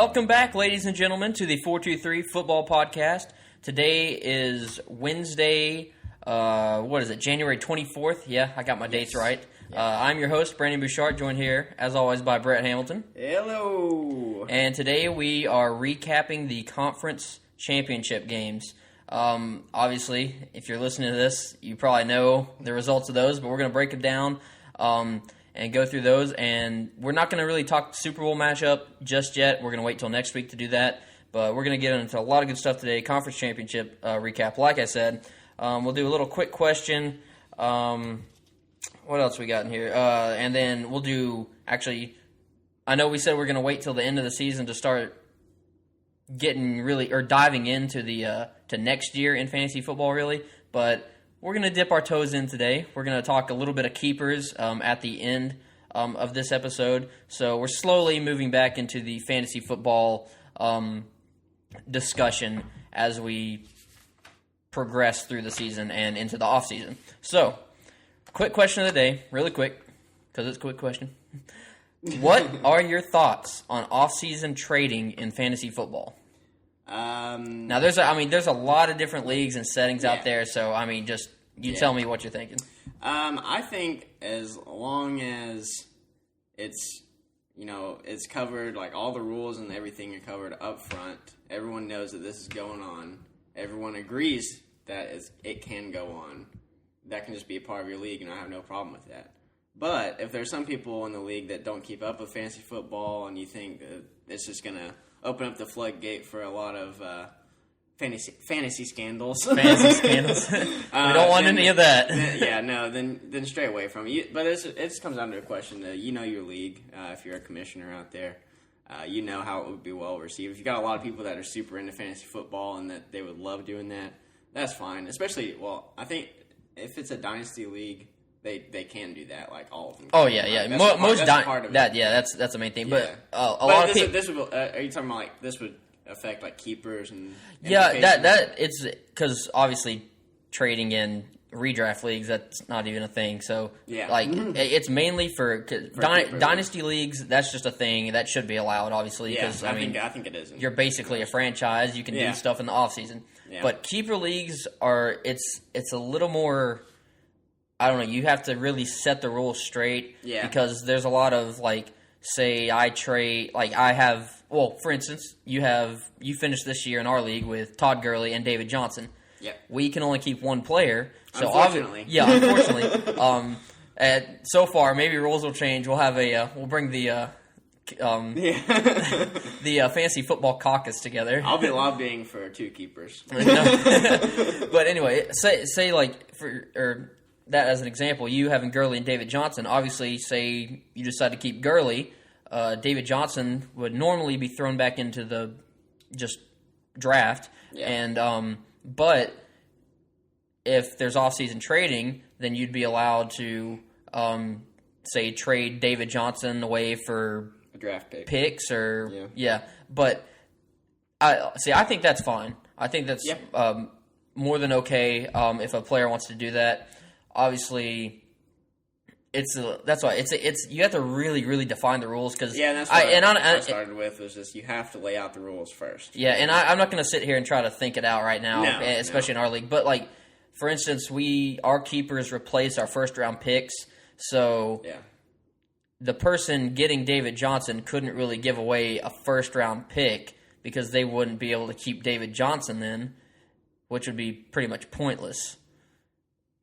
Welcome back, ladies and gentlemen, to the 423 Football Podcast. Today is Wednesday, January 24th? Yeah, I got my dates right. I'm your host, Brandon Bouchard, joined here, as always, by Brett Hamilton. Hello! And today we are recapping the conference championship games. Obviously, if you're listening to this, you probably know the results of those, but we're going to break them down and go through those. And we're not going to really talk Super Bowl matchup just yet. We're going to wait till next week to do that. But we're going to get into a lot of good stuff today. Conference championship recap. Like I said, we'll do a little quick question. What else we got in here? And then we'll do, actually, I know we said we're going to wait till the end of the season to start getting really, or diving into the to next year in fantasy football, really. But we're going to dip our toes in today. We're going to talk a little bit of keepers at the end of this episode. So we're slowly moving back into the fantasy football discussion as we progress through the season and into the off season. So, quick question of the day, really quick, because it's a quick question. What are your thoughts on off-season trading in fantasy football? Now, there's a lot of different leagues and settings out there, so, just tell me what you're thinking. I think as long as it's, it's covered, like all the rules and everything are covered up front, everyone knows that this is going on, everyone agrees that it can go on, that can just be a part of your league, and I have no problem with that. But if there's some people in the league that don't keep up with fantasy football and you think that it's just going to open up the floodgate for a lot of fantasy scandals. Fantasy scandals. We don't want any of that. Then stray away from it. But it just comes down to a question that you know your league. If you're a commissioner out there, you know how it would be well received. If you got a lot of people that are super into fantasy football and that they would love doing that, that's fine. Especially, I think if it's a dynasty league, they can do that, like all of them. Oh yeah. Most part of that. Yeah, that's the main thing. But a lot of people. This would, are you talking about like this would affect like keepers and? That it's because obviously trading in redraft leagues, that's not even a thing. So it's mainly for dynasty leagues. That's just a thing that should be allowed, obviously. Because I think it is. You're basically a franchise. You can do stuff in the off season. Yeah. But keeper leagues it's a little more. I don't know, you have to really set the rules straight because there's a lot of, say I trade, for instance, you finished this year in our league with Todd Gurley and David Johnson. Yeah. We can only keep one player. So unfortunately. Unfortunately. So far, maybe rules will change. We'll have we'll bring the fantasy football caucus together. I'll be lobbying for 2 keepers. But anyway, say that as an example, you having Gurley and David Johnson, obviously, say you decide to keep Gurley, David Johnson would normally be thrown back into the just draft. Yeah. And but if there's off-season trading, then you'd be allowed to, say, trade David Johnson away for a draft picks or But I think that's fine. I think that's more than okay if a player wants to do that. Obviously, that's why it's you have to really, really define the rules because that's what I started with was just you have to lay out the rules first. Yeah, and I'm not going to sit here and try to think it out right now, especially in our league. But for instance, our keepers replace our first round picks, so the person getting David Johnson couldn't really give away a first round pick because they wouldn't be able to keep David Johnson then, which would be pretty much pointless.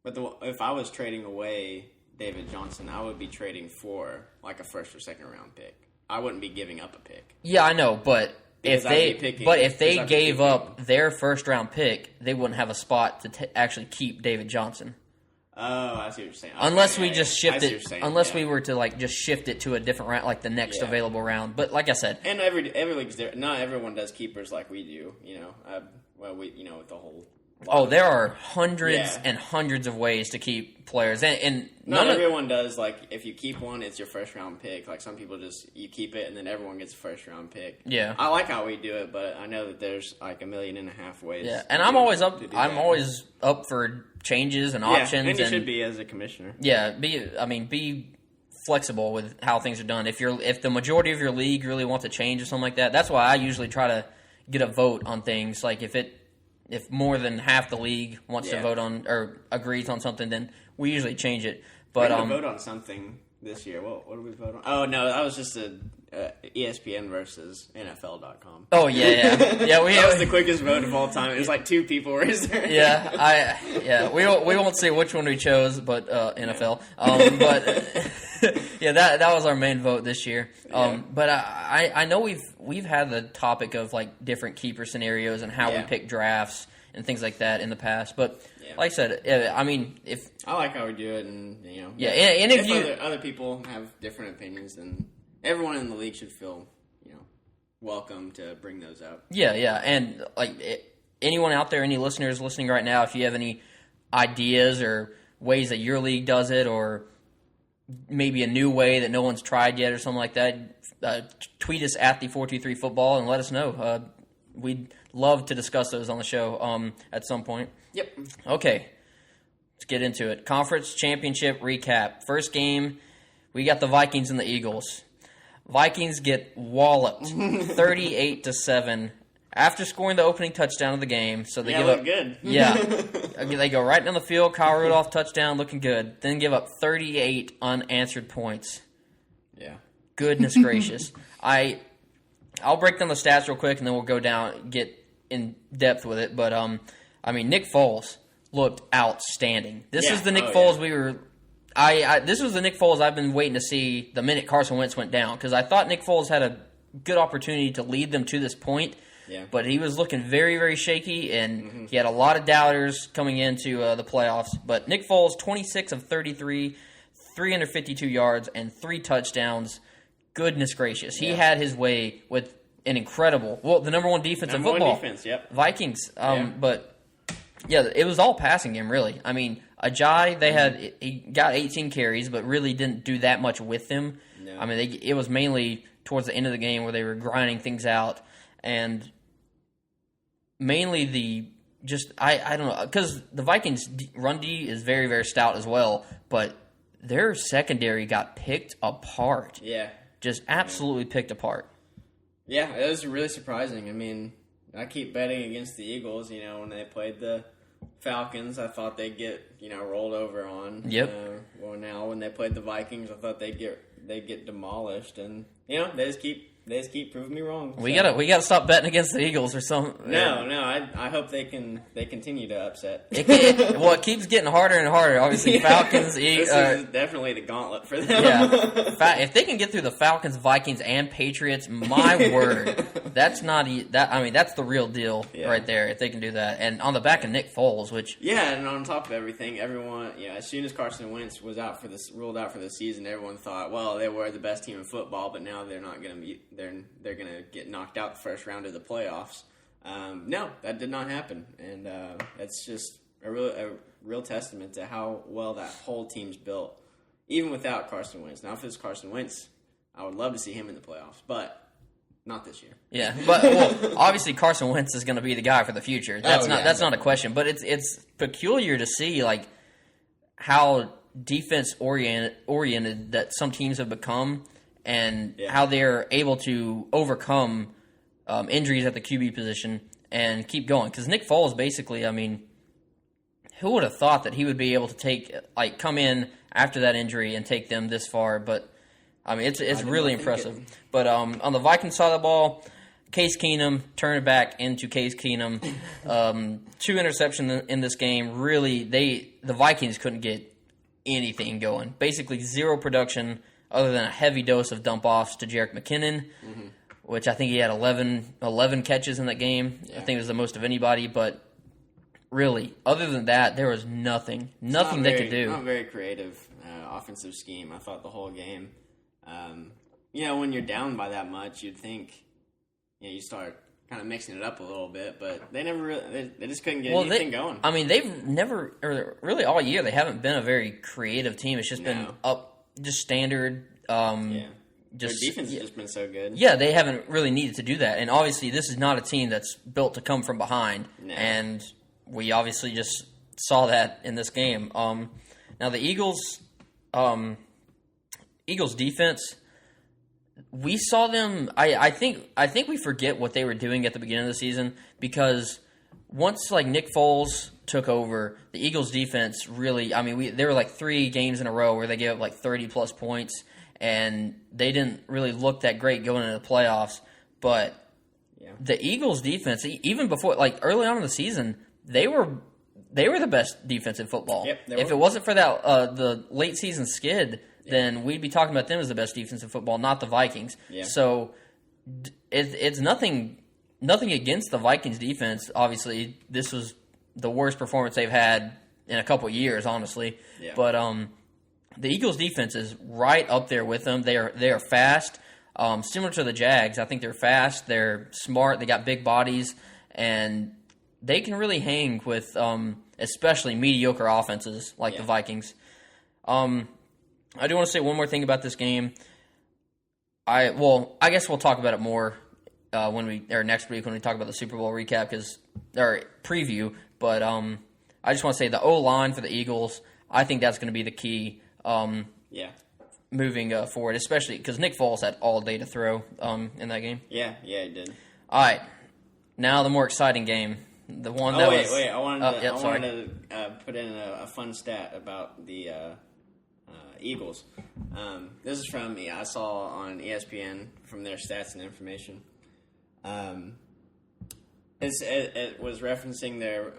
But if I was trading away David Johnson, I would be trading for a first or second round pick. I wouldn't be giving up a pick. Yeah, I know, but if they gave up their first round pick, they wouldn't have a spot to actually keep David Johnson. Oh, I see what you're saying. Unless we just shift it. Unless we were to just shift it to a different round, like the next available round. But like I said, and every league's there. Not everyone does keepers like we do. With the whole. Oh, there are hundreds and hundreds of ways to keep players, and not everyone does. If you keep one, it's your first round pick. Some people you keep it, and then everyone gets a first round pick. Yeah, I like how we do it, but I know that there's 1.5 million ways. Yeah, and I'm always up. I'm always up for changes and options. And you should be as a commissioner. Yeah, be flexible with how things are done. If the majority of your league really wants to change or something like that, that's why I usually try to get a vote on things. Like if more than half the league wants to vote on or agrees on something, then we usually change it. But we're gonna vote on something this year. What did we vote on? Oh no, that was just a ESPN versus NFL.com. Oh yeah. That was the quickest vote of all time. It was like 2 people raised their hand. We won't say which one we chose, but NFL. But yeah, that was our main vote this year. But I know we've had the topic of like different keeper scenarios and how we pick drafts and things like that in the past. But like I said, I mean, if I like how we do it, and and if other people have different opinions, then everyone in the league should feel welcome to bring those up. Yeah, and like anyone out there, any listeners listening right now, if you have any ideas or ways that your league does it, or maybe a new way that no one's tried yet, or something like that, tweet us at the 423 Football and let us know. We'd love to discuss those on the show at some point. Yep. Okay, let's get into it. Conference championship recap. First game, we got the Vikings and the Eagles. Vikings get walloped 38-7 after scoring the opening touchdown of the game. So they give up good. Yeah. They go right down the field, Kyle Rudolph touchdown, looking good. Then give up 38 unanswered points. Yeah. Goodness gracious. I'll break down the stats real quick and then we'll go down, get in depth with it. But I mean, Nick Foles looked outstanding. This is the Nick Foles we were. This was the Nick Foles I've been waiting to see the minute Carson Wentz went down, because I thought Nick Foles had a good opportunity to lead them to this point. Yeah. But he was looking very, very shaky, and he had a lot of doubters coming into the playoffs. But Nick Foles, 26 of 33, 352 yards, and 3 touchdowns. Goodness gracious. He had his way with an incredible, the number one defense in football. Defense, yep. Vikings. But, yeah, it was all passing game, really. I mean, Ajayi, he got 18 carries, but really didn't do that much with them. No. I mean, it was mainly towards the end of the game where they were grinding things out, and mainly I don't know, because the Vikings' run D is very, very stout as well, but their secondary got picked apart. Yeah. Just absolutely picked apart. Yeah, it was really surprising. I mean, I keep betting against the Eagles. When they played the Falcons, I thought they'd get rolled over on. Yep. Now when they played the Vikings, I thought they'd get demolished, and they just keep proving me wrong. We gotta stop betting against the Eagles or something. No. I hope they continue to upset. It keeps getting harder and harder. Obviously, Falcons. This is definitely the gauntlet for them. Yeah, if they can get through the Falcons, Vikings, and Patriots, my word, that's the real deal right there. If they can do that, and on the back of Nick Foles, and on top of everything, everyone, as soon as Carson Wentz was ruled out for the season, everyone thought, well, they were the best team in football, but now they're not going to be. They're going to get knocked out the first round of the playoffs. No, that did not happen, and it's just a real testament to how well that whole team's built, even without Carson Wentz. Now, if it's Carson Wentz, I would love to see him in the playoffs, but not this year. Yeah, but obviously Carson Wentz is going to be the guy for the future. That's not a question. But it's peculiar to see how defense oriented that some teams have become. And how they're able to overcome injuries at the QB position and keep going. Because Nick Foles, basically, I mean, who would have thought that he would be able to come in after that injury and take them this far? But, I mean, it's really impressive. But on the Vikings side of the ball, Case Keenum turned it back into Case Keenum. 2 interceptions in this game. Really, the Vikings couldn't get anything going. Basically, 0 production, other than a heavy dose of dump-offs to Jerick McKinnon, which I think he had 11 catches in that game. Yeah. I think it was the most of anybody, but really, other than that, there was nothing they could do. Not very creative offensive scheme, I thought, the whole game. When you're down by that much, you'd think you start kind of mixing it up a little bit, but they never really, they just couldn't get anything going. I mean, they've never, or really all year, they haven't been a very creative team. It's just been just standard. Their defense has just been so good. Yeah, they haven't really needed to do that. And obviously, this is not a team that's built to come from behind. No. And we obviously just saw that in this game. Now, the Eagles, Eagles defense, we saw them. I think we forget what they were doing at the beginning of the season, because once like Nick Foles took over, the Eagles defense really. I mean, there were like 3 games in a row where they gave up like 30+ points, and they didn't really look that great going into the playoffs. But the Eagles defense, even before, like early on in the season, they were the best defense in football. Yep, if it wasn't for that the late season skid, then we'd be talking about them as the best defense in football, not the Vikings. Yeah. So it's nothing against the Vikings defense. Obviously, this was the worst performance they've had in a couple years, honestly. Yeah. But the Eagles defense is right up there with them. They are fast. Similar to the Jags, I think they're fast, they're smart, they got big bodies, and they can really hang with especially mediocre offenses like the Vikings. I do want to say one more thing about this game. I guess we'll talk about it more next week when we talk about the Super Bowl recap or preview. But I just want to say the O-line for the Eagles, I think that's going to be the key. Moving forward, especially because Nick Foles had all day to throw in that game. Yeah, he did. All right, now the more exciting game, the one that was. Wait! I wanted to put in a fun stat about the Eagles. This is from I saw on ESPN from their stats and information. It was referencing their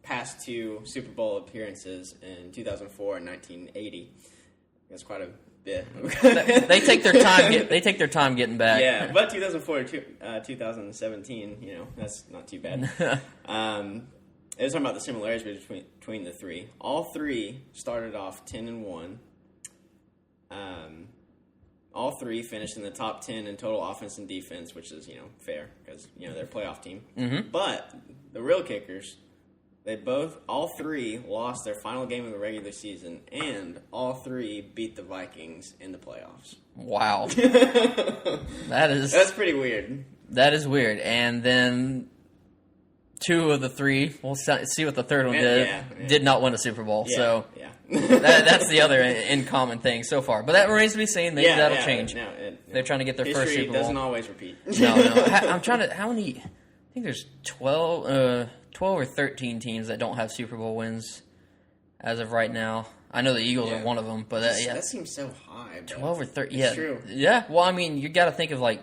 past 2 Super Bowl appearances in 2004 and 1980. That's quite a bit. They take their time. They take their time getting back. Yeah, but 2004 to 2017, that's not too bad. It was talking about the similarities between the 3. All 3 started off 10-1. All 3 finished in the top 10 in total offense and defense, which is fair because they're a playoff team. Mm-hmm. But the real kickers. All 3 lost their final game of the regular season, and all 3 beat the Vikings in the playoffs. Wow. That's pretty weird. That is weird. And then 2 of the 3, we'll see what the third one did not win a Super Bowl. So that's the other in common thing so far. But that remains to be seen. Maybe that'll change. They're trying to get their first Super Bowl. History doesn't always repeat. No. I'm trying to. How many? I think there's 12 or 13 teams that don't have Super Bowl wins as of right now. I know the Eagles are one of them, but that seems so high. 12 or 13. It's true. Yeah. Well, I mean, you got to think of like,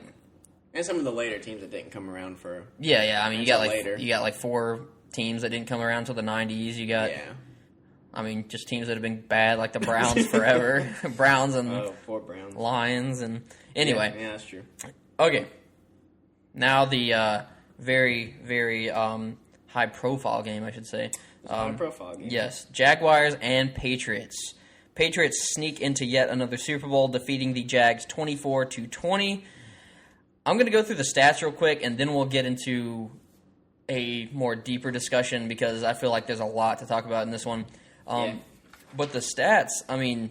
and some of the later teams that didn't come around for. Yeah. I mean, you got like 4 teams that didn't come around until the 90s. You got. Yeah. I mean, just teams that have been bad, like the Browns forever. Browns and poor Browns. Lions and anyway. Yeah, that's true. Okay. Now the very, very high-profile game, I should say. High-profile game. Yes. Jaguars and Patriots. Patriots sneak into yet another Super Bowl, defeating the Jags 24-20. I'm going to go through the stats real quick, and then we'll get into a more deeper discussion because I feel like there's a lot to talk about in this one. But the stats, I mean,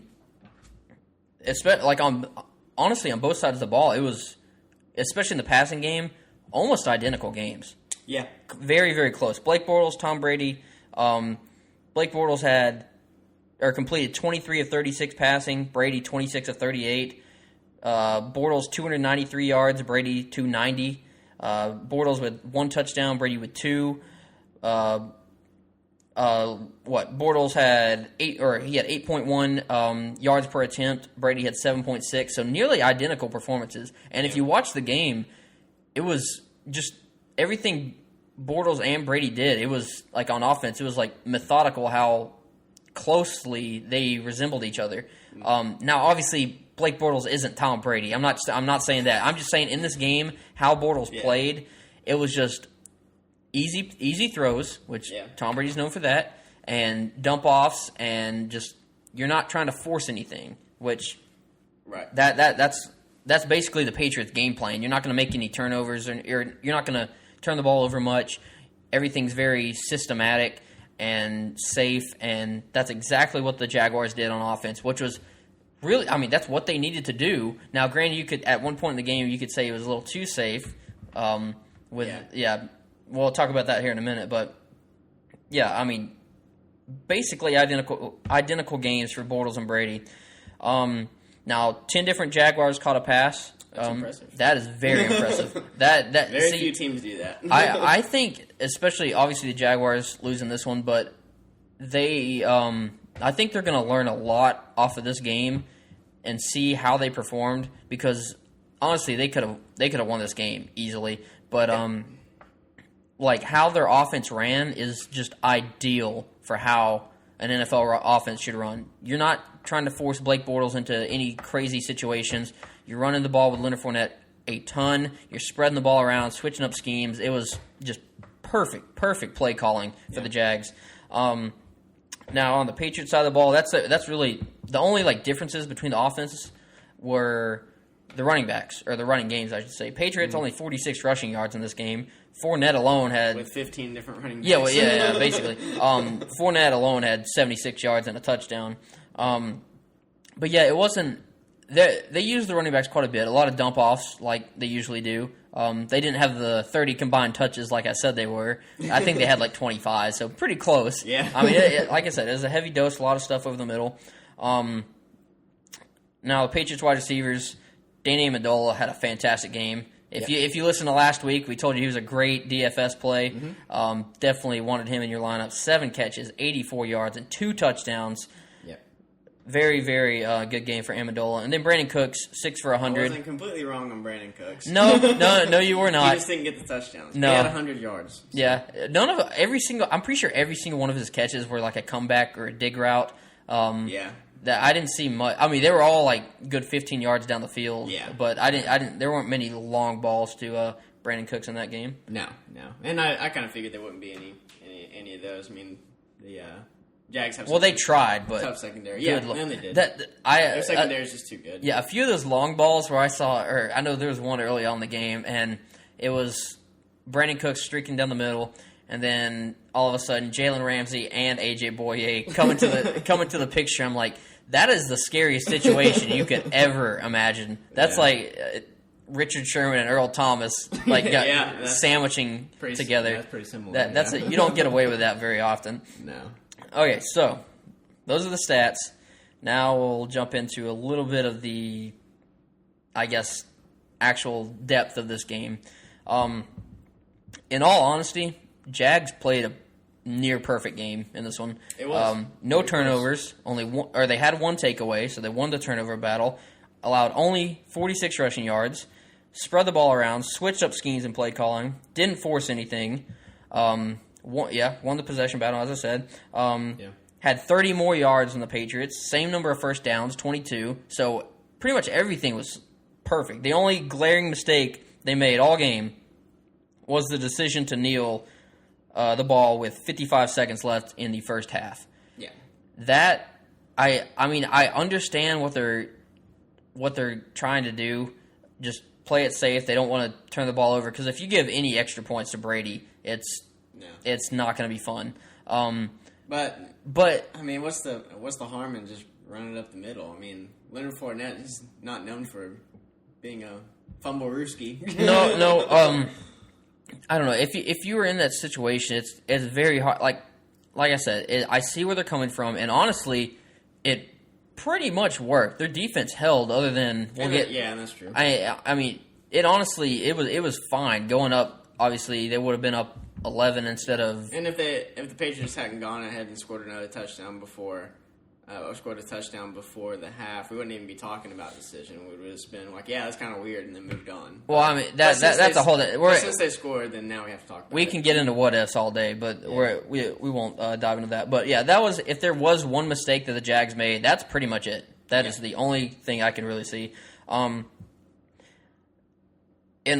honestly, on both sides of the ball, it was, especially in the passing game, almost identical games. Yeah. Very, very close. Blake Bortles, Tom Brady. Blake Bortles completed 23 of 36 passing. Brady 26 of 38. Bortles 293 yards. Brady 290. Bortles with 1 touchdown. Brady with 2. Bortles had 8.1 yards per attempt. Brady had 7.6. So nearly identical performances. And if you watch the game, it was just everything Bortles and Brady did. It was like on offense, it was like methodical how closely they resembled each other. Now, obviously, Blake Bortles isn't Tom Brady. I'm not saying that. I'm just saying in this game how Bortles played, it was just easy throws, which Tom Brady's known for that, and dump offs, and just you're not trying to force anything. Which that's basically the Patriots' game plan. You're not going to make any turnovers, or you're not going to turn the ball over much. Everything's very systematic and safe, and that's exactly what the Jaguars did on offense, which was really, I mean, that's what they needed to do. Now, granted, you could, at one point in the game, you could say it was a little too safe. We'll talk about that here in a minute, but yeah, I mean, basically identical games for Bortles and Brady. Now, 10 different Jaguars caught a pass. That's impressive. That is very impressive. Very few teams do that. I think, especially obviously the Jaguars losing this one, but they I think they're going to learn a lot off of this game and see how they performed, because honestly they could have won this game easily, but like how their offense ran is just ideal for how an NFL offense should run. You're not trying to force Blake Bortles into any crazy situations. You're running the ball with Leonard Fournette a ton. You're spreading the ball around, switching up schemes. It was just perfect play calling for the Jags. Now on the Patriots side of the ball, that's really the only like differences between the offenses were the running backs, or the running games, I should say. Patriots only 46 rushing yards in this game. Fournette alone had with 15 different running backs. Yeah, basically. Fournette alone had 76 yards and a touchdown. But yeah, it wasn't. They used the running backs quite a bit. A lot of dump offs, like they usually do. They didn't have the 30 combined touches like I said they were. I think they had like 25, so pretty close. Yeah. I mean, like I said, it was a heavy dose, a lot of stuff over the middle. Now the Patriots wide receivers, Danny Amendola had a fantastic game. If you listen to last week, we told you he was a great DFS play. Mm-hmm. Definitely wanted him in your lineup. 7 catches, 84 yards, and 2 touchdowns. Yep. Very, very good game for Amendola. And then Brandon Cooks, 6 for 100. I wasn't completely wrong on Brandon Cooks. No, you were not. He just didn't get the touchdowns. No. He had 100 yards. So. Yeah. I'm pretty sure every single one of his catches were like a comeback or a dig route. Yeah. That I didn't see much. I mean, they were all like good 15 yards down the field. Yeah. But I didn't. There weren't many long balls to Brandon Cooks in that game. No. And I kind of figured there wouldn't be any of those. I mean, the Jags have. Well, they tried, but tough secondary. Yeah, and they did. Their secondary is just too good. Yeah, a few of those long balls where I know there was one early on in the game, and it was Brandon Cooks streaking down the middle. And then all of a sudden, Jalen Ramsey and AJ Boye coming to the picture. I'm like, that is the scariest situation you could ever imagine. That's like Richard Sherman and Earl Thomas sandwiching together. That's pretty similar. You don't get away with that very often. No. Okay, so those are the stats. Now we'll jump into a little bit of the, I guess, actual depth of this game. In all honesty, Jags played a near perfect game in this one. It was no turnovers, only one, or they had one takeaway, so they won the turnover battle. Allowed only 46 rushing yards, spread the ball around, switched up schemes and play calling, didn't force anything. Won the possession battle, as I said. Had 30 more yards than the Patriots, same number of first downs, 22. So pretty much everything was perfect. The only glaring mistake they made all game was the decision to kneel the ball with 55 seconds left in the first half. Yeah. That I mean I understand what they're trying to do. Just play it safe. They don't want to turn the ball over, because if you give any extra points to Brady, it's not going to be fun. But I mean, what's the harm in just running it up the middle? I mean, Leonard Fournette is not known for being a fumble-rooski. No. I don't know. If you were in that situation, it's very hard. Like I said, I see where they're coming from, and honestly, it pretty much worked. Their defense held, other than yeah, that's true. I mean, it honestly it was fine going up. Obviously, they would have been up 11 instead of. And if the Patriots hadn't gone ahead and scored another touchdown before. Or scored a touchdown before the half, we wouldn't even be talking about decision. We would have just been like, "Yeah, that's kind of weird," and then moved on. Well, I mean, that's a whole. Since they scored, then now we have to talk about it. We can get into what ifs all day, but we won't dive into that. But yeah, that was, if there was one mistake that the Jags made, that's pretty much it. That is the only thing I can really see. In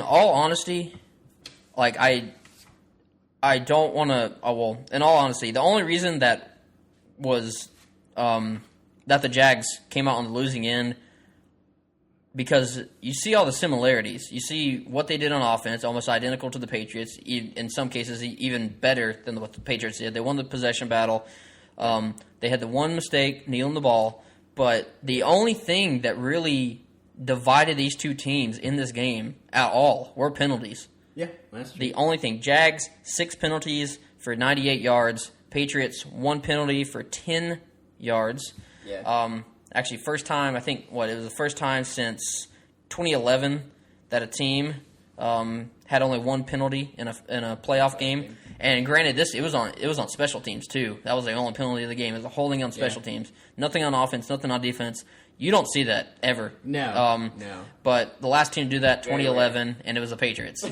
all honesty, like I don't want to. In all honesty, the only reason that was. That the Jags came out on the losing end, because you see all the similarities. You see what they did on offense, almost identical to the Patriots. In some cases, even better than what the Patriots did. They won the possession battle. They had the one mistake, kneeling the ball. But the only thing that really divided these two teams in this game at all were penalties. Yeah, that's true. The only thing. Jags, 6 penalties for 98 yards. Patriots, 1 penalty for 10 yards. Yeah. actually first time, I think, it was the first time since 2011 that a team had only one penalty in a playoff game. And granted, it was on special teams too. That was the only penalty of the game. It was a holding on special teams. Nothing on offense, nothing on defense. You don't see that ever. No. But the last team to do that, 2011, and it was the Patriots.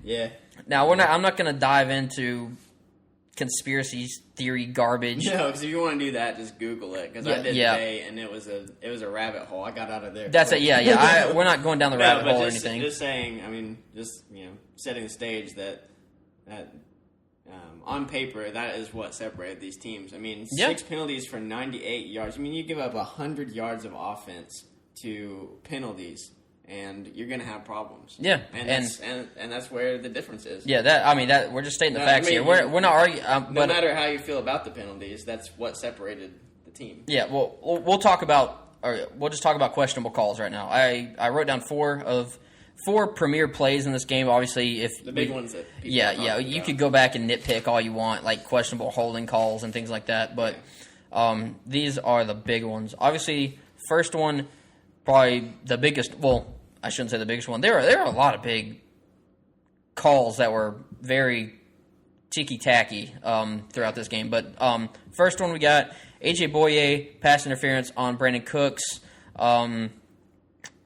Yeah. Now I'm not going to dive into conspiracy theory garbage. No, because if you want to do that, just Google it. Because I did today, and it was a rabbit hole. I got out of there. That's it. Yeah. We're not going down the rabbit hole or anything. Just saying. I mean, just setting the stage that on paper that is what separated these teams. I mean, 6 penalties for 98 yards. I mean, you give up 100 yards of offense to penalties, and you're going to have problems. Yeah, and that's where the difference is. Yeah, we're just stating the facts here. We're not arguing. No matter how you feel about the penalties, that's what separated the team. Yeah, well, we'll talk about, or we'll just talk about questionable calls right now. I wrote down four premier plays in this game. Obviously, if the big ones that you could go back and nitpick all you want, like questionable holding calls and things like that. But these are the big ones. Obviously, first one, probably the biggest. Well, I shouldn't say the biggest one. There are a lot of big calls that were very ticky-tacky throughout this game. But first one we got A.J. Boye, pass interference on Brandon Cooks.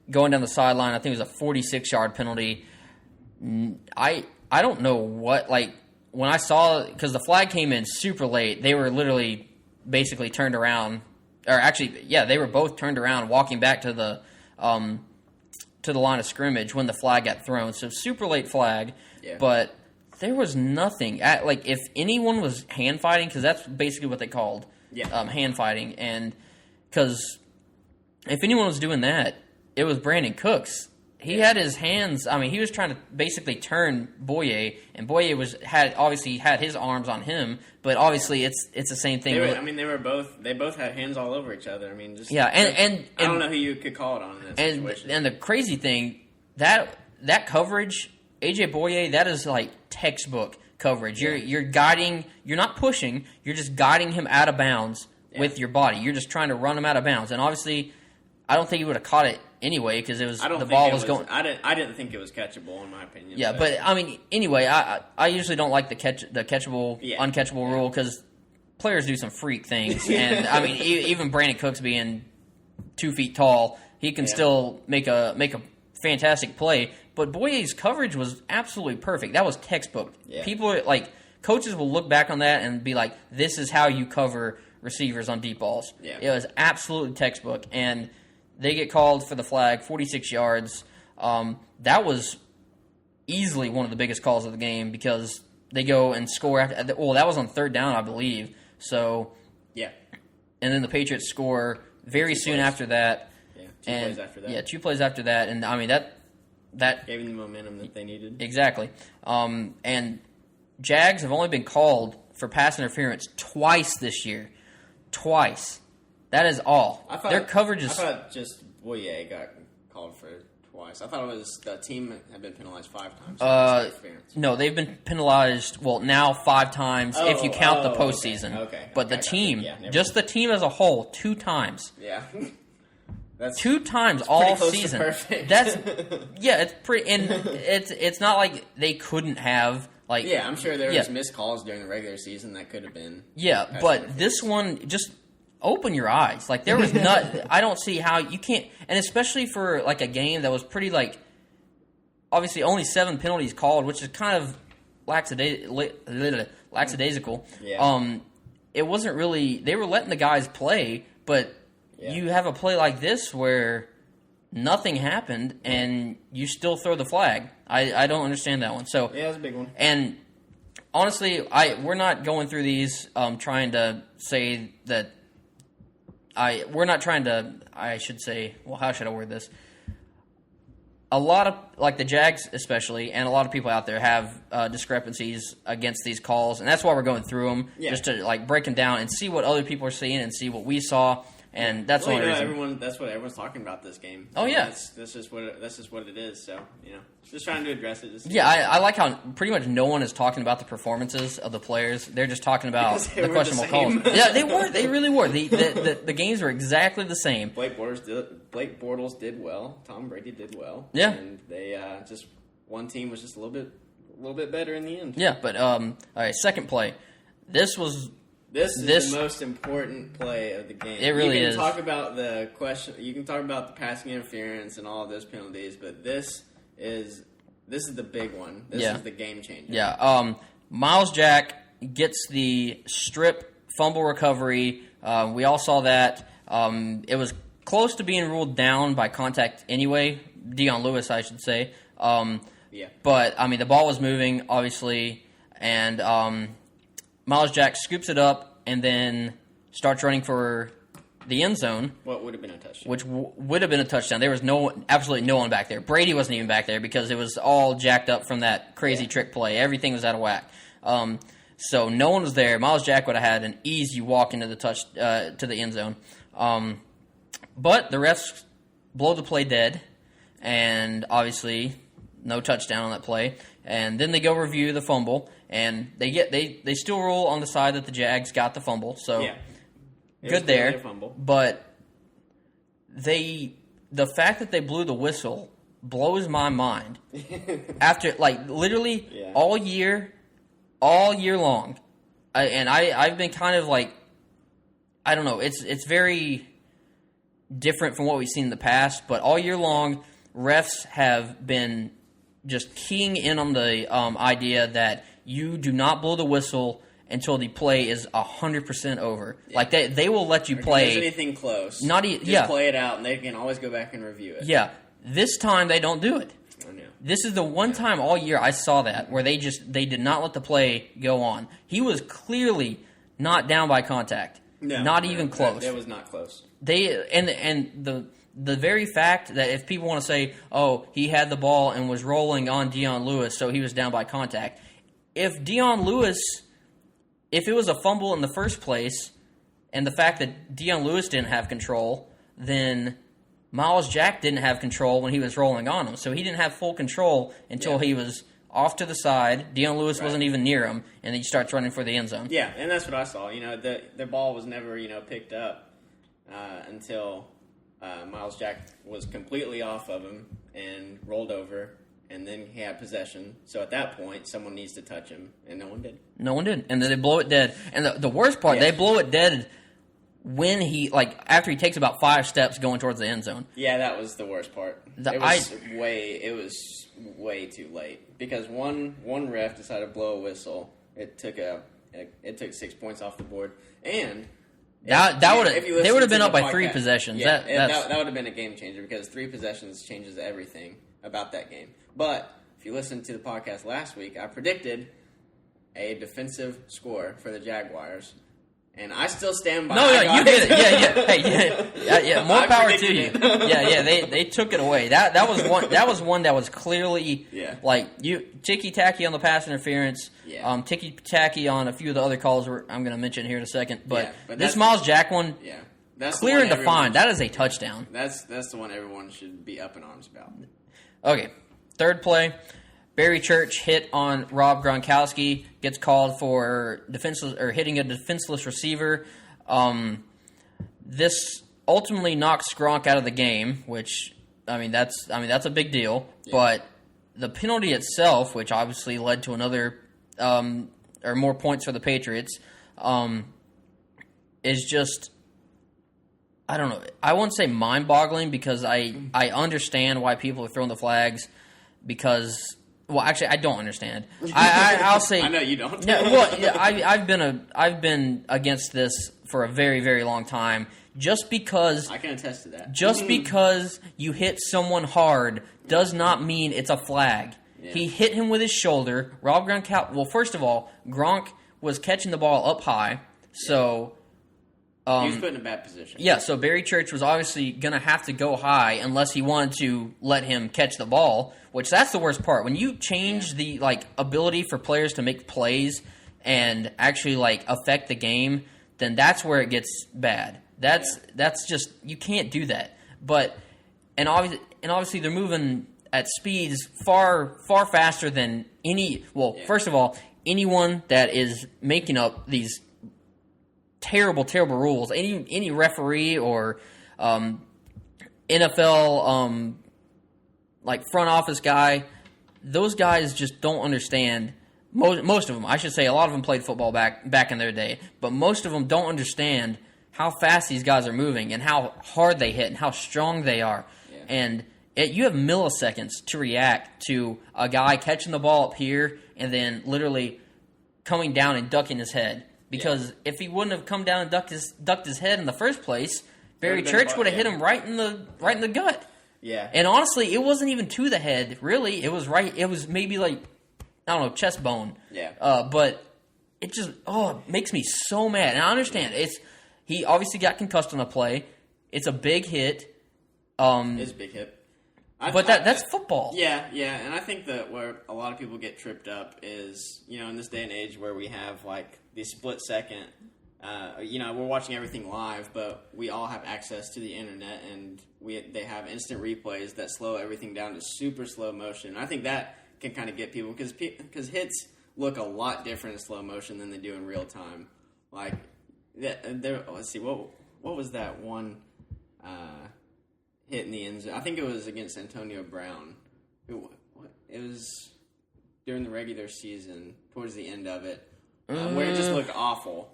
Going down the sideline, I think it was a 46-yard penalty. I don't know what, when I saw, because the flag came in super late, they were literally basically turned around, or actually, they were both turned around, walking back to the line of scrimmage when the flag got thrown. So super late flag, but there was nothing. If anyone was hand fighting, because that's basically what they called hand fighting, and because if anyone was doing that, it was Brandon Cooks. He had his hands. I mean, he was trying to basically turn Boye, and Boye obviously had his arms on him. But obviously, it's the same thing. They both had hands all over each other. I mean, just and I don't know who you could call it on in that situation. And the crazy thing that coverage, AJ Boye, that is like textbook coverage. You're guiding. You're not pushing. You're just guiding him out of bounds with your body. You're just trying to run him out of bounds. And obviously, I don't think he would have caught it anyway, because the ball was going. I didn't think it was catchable, in my opinion. Yeah, but I mean, anyway, I usually don't like the catchable, uncatchable rule, because players do some freak things, and I mean, even Brandon Cooks being 2 feet tall, he can still make a fantastic play. But Boye's coverage was absolutely perfect. That was textbook. Yeah. People coaches will look back on that and be like, "This is how you cover receivers on deep balls." Yeah. It was absolutely textbook, and they get called for the flag, 46 yards. That was easily one of the biggest calls of the game, because they go and score after. Well, that was on third down, I believe. So, and then the Patriots score very soon after that. Yeah, 2 plays after that. Yeah, 2 plays after that, and I mean that gave them the momentum that they needed. Exactly. And Jags have only been called for pass interference twice this year. Twice. That is all. Their coverage is. I thought just Boye got called for twice. I thought it was the team had been penalized 5 times. No, they've been penalized. Well, now 5 times if you count the postseason. Okay. But the team, just the team as a whole, 2 times. Yeah. That's 2 times all season. Perfect. It's pretty, and it's not like they couldn't have. I'm sure there was missed calls during the regular season that could have been. Yeah, but this one just. Open your eyes. There was not. I don't see how you can't, and especially for a game that was pretty obviously only 7 penalties called, which is kind of lackadaisical. Yeah. It wasn't really. They were letting the guys play, but you have a play like this where nothing happened and you still throw the flag. I don't understand that one. So it's a big one. And honestly, we're not going through these trying to say that. We're not trying to, I should say, well, how should I word this? A lot of, the Jags especially, and a lot of people out there have discrepancies against these calls, and that's why we're going through them, just to, break them down and see what other people are seeing and see what we saw, and that's well, the only reason. That's what everyone's talking about this game. Oh, yeah. That's just what it is. So just trying to address it. Yeah, I like how pretty much no one is talking about the performances of the players. They're just talking about the questionable calls. Yeah, they were. They really were. The games were exactly the same. Blake Bortles did well. Tom Brady did well. Yeah, and they just one team was just a little bit better in the end. Yeah, but all right, second play. This is the most important play of the game. It really is. You can talk about the question. You can talk about the passing interference and all of those penalties, but this is the big one. This is the game changer. Yeah. Miles Jack gets the strip fumble recovery. We all saw that. It was close to being ruled down by contact anyway. Dion Lewis, I should say. Yeah. But the ball was moving, obviously, and Miles Jack scoops it up and then starts running for the end zone. What would have been a touchdown? Which would have been a touchdown. There was absolutely no one back there. Brady wasn't even back there because it was all jacked up from that crazy trick play. Everything was out of whack. So no one was there. Miles Jack would have had an easy walk into the to the end zone. But the refs blow the play dead, and obviously no touchdown on that play. And then they go review the fumble, and they still rule on the side that the Jags got the fumble. So yeah. Good there. But the fact that they blew the whistle blows my mind. After literally all year long, I've been kind of I don't know. It's very different from what we've seen in the past, but all year long, refs have been just keying in on the idea that you do not blow the whistle until the play is 100% over. Yeah. They will let you play. If there's anything close. Just play it out, and they can always go back and review it. Yeah. This time they don't do it. I know. This is the one time all year I saw that where they did not let the play go on. He was clearly not down by contact. No, not even close. It was not close. The very fact that if people want to say, oh, he had the ball and was rolling on Dion Lewis, so he was down by contact. If it was a fumble in the first place, and the fact that Dion Lewis didn't have control, then Miles Jack didn't have control when he was rolling on him. So he didn't have full control until he was off to the side. Dion Lewis wasn't even near him, and then he starts running for the end zone. Yeah, and that's what I saw. The ball was never picked up until Miles Jack was completely off of him and rolled over, and then he had possession. So at that point, someone needs to touch him, and no one did. No one did, and then they blow it dead. And the worst part, they blow it dead when after he takes about 5 steps going towards the end zone. Yeah, that was the worst part. It was way too late because one ref decided to blow a whistle. It took 6 points off the board, and they would have been up by 3 possessions. Yeah, that would have been a game changer because 3 possessions changes everything about that game. But if you listened to the podcast last week, I predicted a defensive score for the Jaguars. And I still stand by. No, you did it. Yeah. More power to you. Yeah. They took it away. That was one that was clearly ticky tacky on the pass interference. Yeah. Ticky tacky on a few of the other calls I'm going to mention here in a second. But this that's Miles Jack one, that's clear and defined. That is a touchdown. That's the one everyone should be up in arms about. Okay, third play. Barry Church hit on Rob Gronkowski, gets called for hitting a defenseless receiver. This ultimately knocks Gronk out of the game, which that's a big deal. Yeah. But the penalty itself, which obviously led to another or more points for the Patriots, is just, I don't know. I won't say mind-boggling because I understand why people are throwing the flags because. Well, actually, I don't understand. I'll say I know you don't. I've been against this for a very, very long time. Just because I can attest to that. Just because you hit someone hard does not mean it's a flag. Yeah. He hit him with his shoulder. Rob Gronkowski. Well, first of all, Gronk was catching the ball up high, so. He was put in a bad position. Yeah, so Barry Church was obviously going to have to go high unless he wanted to let him catch the ball, which that's the worst part. When you change the ability for players to make plays and actually affect the game, then that's where it gets bad. That's just, you can't do that. But and obviously they're moving at speeds far faster than first of all, anyone that is making up these terrible rules, any referee or NFL like front office guy, those guys just don't understand. Most of them, I should say, a lot of them played football back in their day, but most of them don't understand how fast these guys are moving and how hard they hit and how strong they are. Yeah. And you have milliseconds to react to a guy catching the ball up here and then literally coming down and ducking his head. Because if he wouldn't have come down and ducked his head in the first place, Barry Church would have hit him right in the gut. Yeah. And honestly, it wasn't even to the head, really. It was right. It was maybe like, I don't know, chest bone. Yeah. But it just it makes me so mad. And I understand he obviously got concussed on the play. It's a big hit. It's a big hit. That's football. Yeah, and I think that where a lot of people get tripped up is, in this day and age where we have like the split second. We're watching everything live, but we all have access to the internet, and they have instant replays that slow everything down to super slow motion. I think that can kind of get people because hits look a lot different in slow motion than they do in real time. Like, let's see, what was that one hit in the end zone? I think it was against Antonio Brown. It was during the regular season, towards the end of it, where it just looked awful.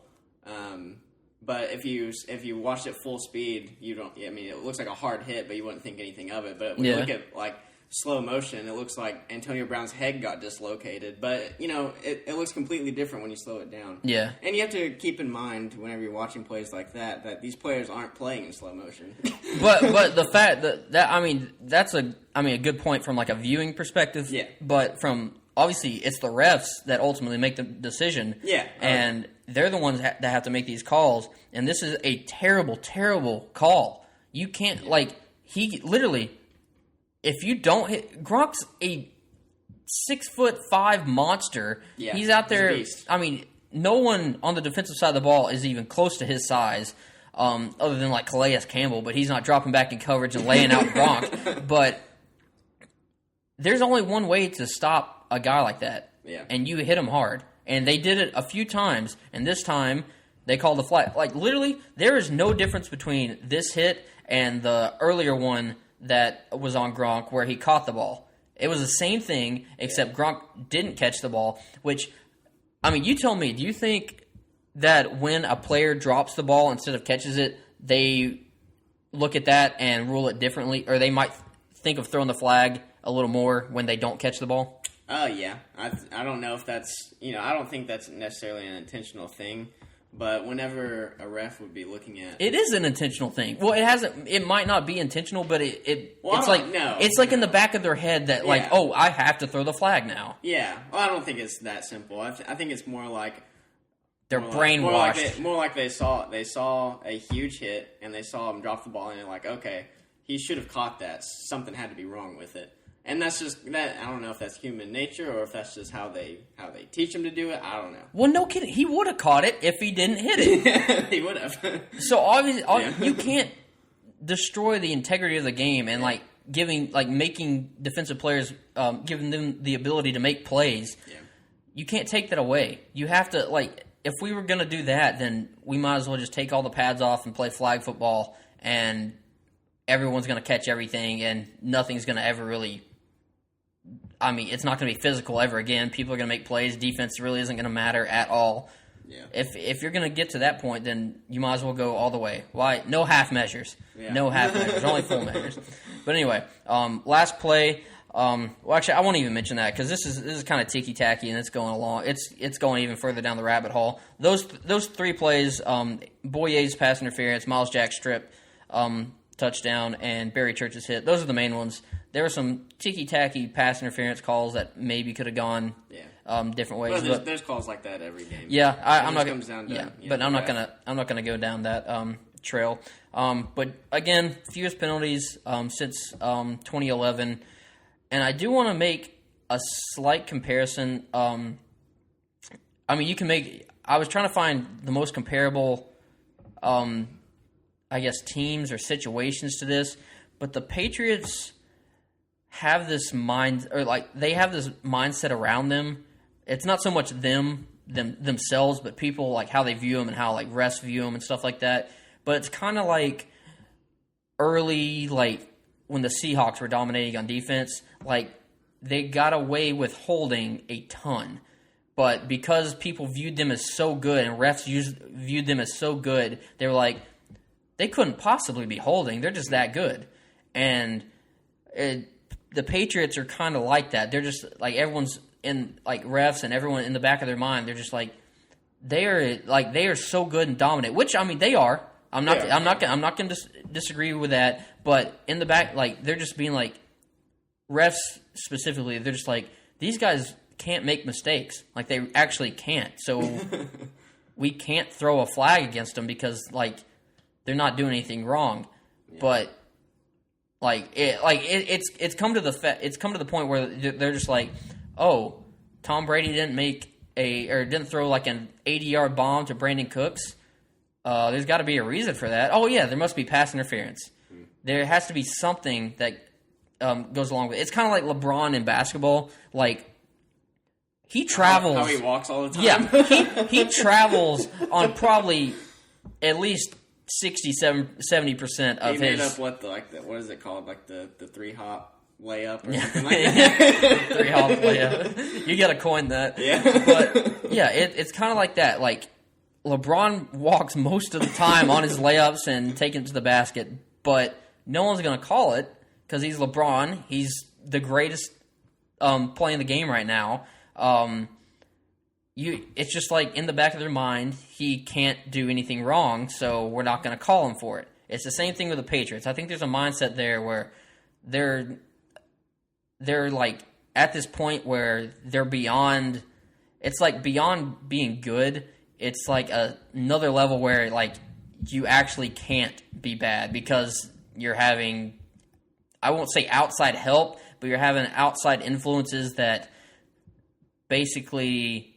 But if you watched it full speed, you don't. I mean, it looks like a hard hit, but you wouldn't think anything of it. But when you look at like slow motion, it looks like Antonio Brown's head got dislocated. But it looks completely different when you slow it down. Yeah, and you have to keep in mind whenever you're watching plays like that these players aren't playing in slow motion. but the fact that I mean that's a good point from like a viewing perspective. Yeah, but from obviously it's the refs that ultimately make the decision. Yeah, and they're the ones that have to make these calls. And this is a terrible call. You can't he literally. If you don't hit, Gronk's a 6'5" monster. Yeah, he's out there. He's a beast. I mean, no one on the defensive side of the ball is even close to his size, other than like Calais Campbell. But he's not dropping back in coverage and laying out Gronk. But there's only one way to stop a guy like that, and you hit him hard. And they did it a few times, and this time they called the flag. Like literally, there is no difference between this hit and the earlier one that was on Gronk where he caught the ball. It was the same thing, except Gronk didn't catch the ball, which, I mean, you tell me, do you think that when a player drops the ball instead of catches it, they look at that and rule it differently, or they might think of throwing the flag a little more when they don't catch the ball? Yeah. I don't know if that's, I don't think that's necessarily an intentional thing. But whenever a ref would be looking at, it is an intentional thing. Well, it might not be intentional, but it's like in the back of their head that I have to throw the flag now. Yeah. Well, I don't think it's that simple. I think it's more like they're brainwashed. More like they saw a huge hit and they saw him drop the ball and they're like, okay, he should have caught that. Something had to be wrong with it. And that's just that. I don't know if that's human nature or if that's just how they teach him to do it. I don't know. Well, no kidding. He would have caught it if he didn't hit it. He would have. So obviously, you can't destroy the integrity of the game and making defensive players, giving them the ability to make plays. Yeah. You can't take that away. You have to if we were going to do that, then we might as well just take all the pads off and play flag football, and everyone's going to catch everything, and nothing's going to ever really. I mean, it's not going to be physical ever again. People are going to make plays. Defense really isn't going to matter at all. Yeah. If you're going to get to that point, then you might as well go all the way. Why? No half measures. Yeah. No half measures. Only full measures. But anyway, last play. Actually, I won't even mention that because this is kind of ticky tacky and it's going along. It's going even further down the rabbit hole. Those three plays: Boye's pass interference, Miles Jack's strip, touchdown, and Barry Church's hit. Those are the main ones. There were some ticky-tacky pass interference calls that maybe could have gone different ways. Well, there's calls like that every game. Yeah, I'm not. Comes down to, but I'm not gonna go down that trail. But again, fewest penalties since 2011, and I do want to make a slight comparison. I mean, you can make. I was trying to find the most comparable I guess, teams or situations to this, but the Patriots have this they have this mindset around them. It's not so much themselves, but people, like, how they view them and how, like, refs view them and stuff like that. But it's kind of like early, like, when the Seahawks were dominating on defense, like, they got away with holding a ton. But because people viewed them as so good and refs viewed them as so good, they were like, they couldn't possibly be holding. They're just that good. And the Patriots are kind of like that. They're just, like, everyone's in, like, refs and everyone in the back of their mind, they're just like, they are so good and dominant, which, I mean, they are. I'm not going to disagree with that. But in the back, like, they're just being like, refs specifically, they're just like, these guys can't make mistakes. Like, they actually can't. So we can't throw a flag against them because, like, they're not doing anything wrong. Yeah. But it's come to the point where they're just like, oh, Tom Brady didn't throw like an 80-yard bomb to Brandon Cooks. There's got to be a reason for that. Oh yeah, there must be pass interference. There has to be something that goes along with it. It's kind of like LeBron in basketball. Like, he travels. How he walks all the time. Yeah, he travels on probably at least 70% of his. He made up what is it called? Like the 3-hop layup or something like that. 3-hop layup. You gotta coin that. Yeah. But yeah, it's kind of like that. Like, LeBron walks most of the time on his layups and taking it to the basket, but no one's gonna call it because he's LeBron. He's the greatest playing the game right now. It's just like in the back of their mind, he can't do anything wrong, so we're not going to call him for it. It's the same thing with the Patriots. I think there's a mindset there where they're like at this point where they're beyond. It's like beyond being good. It's like another level where, like, you actually can't be bad because you're having, I won't say outside help, but you're having outside influences that basically,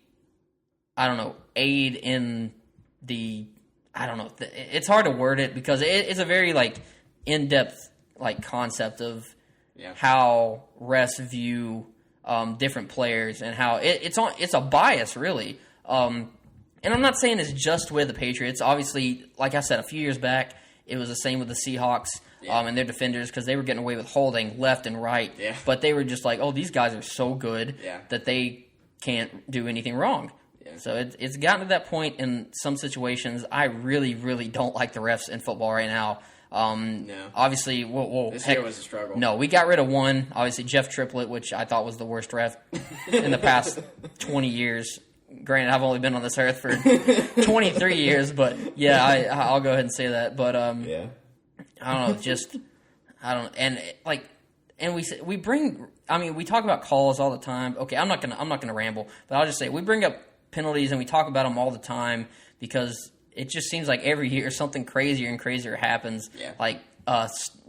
I don't know, aid in the, I don't know, it's hard to word it because it's a very, like, in-depth, like, concept of how refs view different players and how it's a bias, really. And I'm not saying it's just with the Patriots. Obviously, like I said, a few years back, it was the same with the Seahawks and their defenders because they were getting away with holding left and right. Yeah. But they were just like, oh, these guys are so good that they can't do anything wrong. Yeah. So it's gotten to that point in some situations. I really, really don't like the refs in football right now. No. Obviously, this year was a struggle. No, we got rid of one. Obviously, Jeff Triplett, which I thought was the worst ref in the past 20 years. Granted, I've only been on this earth for 23 years, but yeah, I'll go ahead and say that. But I don't know, we bring. I mean, we talk about calls all the time. Okay, I'm not gonna ramble, but I'll just say we bring up penalties and we talk about them all the time because it just seems like every year something crazier and crazier happens. Yeah. Like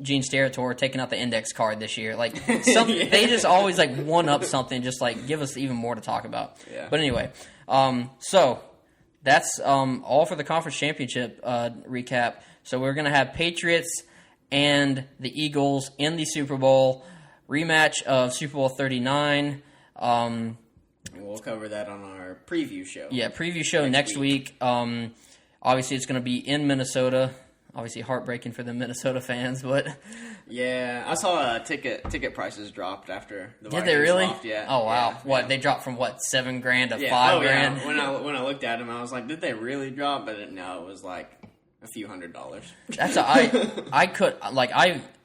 Gene Steratore taking out the index card this year. Like they just always like one up something, just like give us even more to talk about. Yeah. But anyway, so that's all for the conference championship recap. So we're gonna have Patriots and the Eagles in the Super Bowl rematch of Super Bowl 39. We'll cover that on our preview show. Yeah, preview show next week. Obviously, it's going to be in Minnesota. Obviously, heartbreaking for the Minnesota fans, but yeah, I saw ticket prices dropped after the Vikings. Did they really? Lost. Yeah. Oh wow! Yeah. What they dropped from $7,000 to $5,000? Yeah. When I looked at them, I was like, did they really drop? But no, it was like a few $100s. That's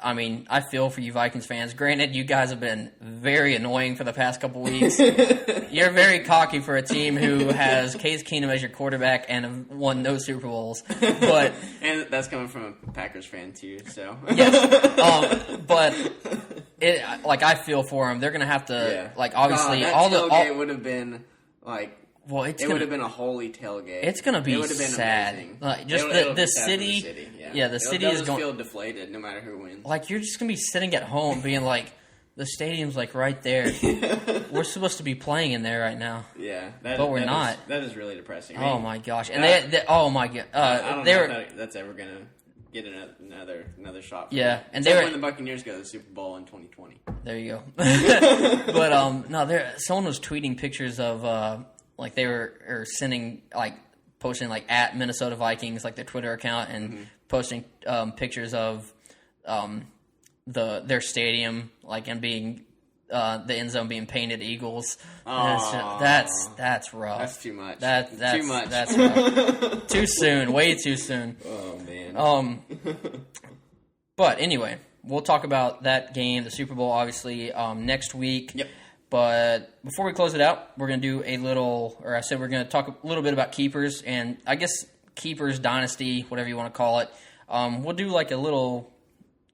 I mean, I feel for you Vikings fans. Granted, you guys have been very annoying for the past couple weeks. You're very cocky for a team who has Case Keenum as your quarterback and have won no Super Bowls. But and that's coming from a Packers fan too. So yes, but I feel for them. They're gonna have to obviously that tailgate would have been like. Well, it would have been a holy tailgate. It's going to be sad. Amazing. Like, just the city. The city is going to feel deflated no matter who wins. Like, you're just going to be sitting at home being like, the stadium's like right there. We're supposed to be playing in there right now. Yeah. But we're not. That is really depressing. Oh my gosh. And they oh my god. I don't know if that's ever going to get another shot. Yeah, and they were when the Buccaneers go to the Super Bowl in 2020. There you go. But no, someone was tweeting pictures of like they were sending like posting like at Minnesota Vikings like their Twitter account and posting pictures of their stadium like and being the end zone being painted Eagles. That's rough. That's too much. That's too much. That's rough. Too soon. Way too soon. Oh man. But anyway, we'll talk about that game, the Super Bowl, obviously next week. Yep. But before we close it out, we're going to do we're going to talk a little bit about keepers, and I guess keepers, dynasty, whatever you want to call it. We'll do like a little,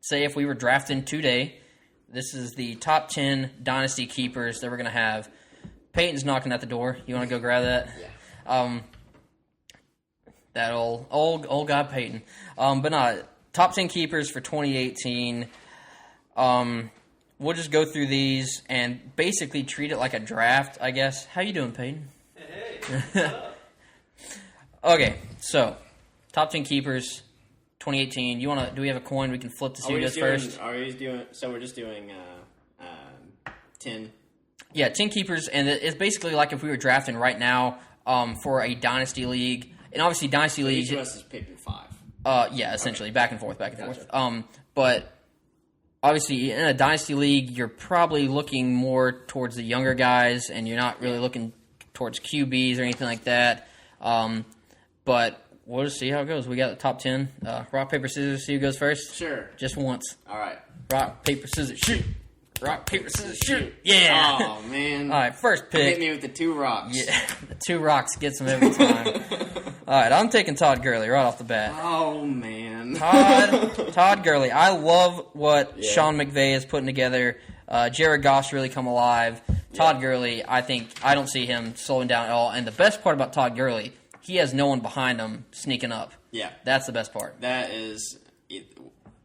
say if we were drafting today, this is the top 10 dynasty keepers that we're going to have. Peyton's knocking at the door. You want to go grab that? Yeah. That old guy Peyton. But no, top 10 keepers for 2018. We'll just go through these and basically treat it like a draft, I guess. How you doing, Peyton? Hey, what's up? Okay, so top 10 keepers, 2018. Do we have a coin we can flip to see who goes first? So we're just doing 10. Yeah, 10 keepers, and it's basically like if we were drafting right now for a dynasty league, and obviously dynasty leagues. Each of us is picking 5. Yeah, essentially back and forth. Gotcha. But obviously, in a dynasty league, you're probably looking more towards the younger guys, and you're not really looking towards QBs or anything like that. But we'll just see how it goes. We got the top 10. Rock, paper, scissors. See who goes first? Sure. Just once. All right. Rock, paper, scissors, shoot. Rock, paper, scissors, shoot. Yeah. Oh, man. All right, first pick. Hit me with the 2 rocks. Yeah, the 2 rocks gets them every time. All right, I'm taking Todd Gurley right off the bat. Oh, man. Todd Gurley. I love what Sean McVay is putting together. Jared Goff's really come alive. Todd Gurley, I don't see him slowing down at all. And the best part about Todd Gurley, he has no one behind him sneaking up. Yeah. That's the best part. That is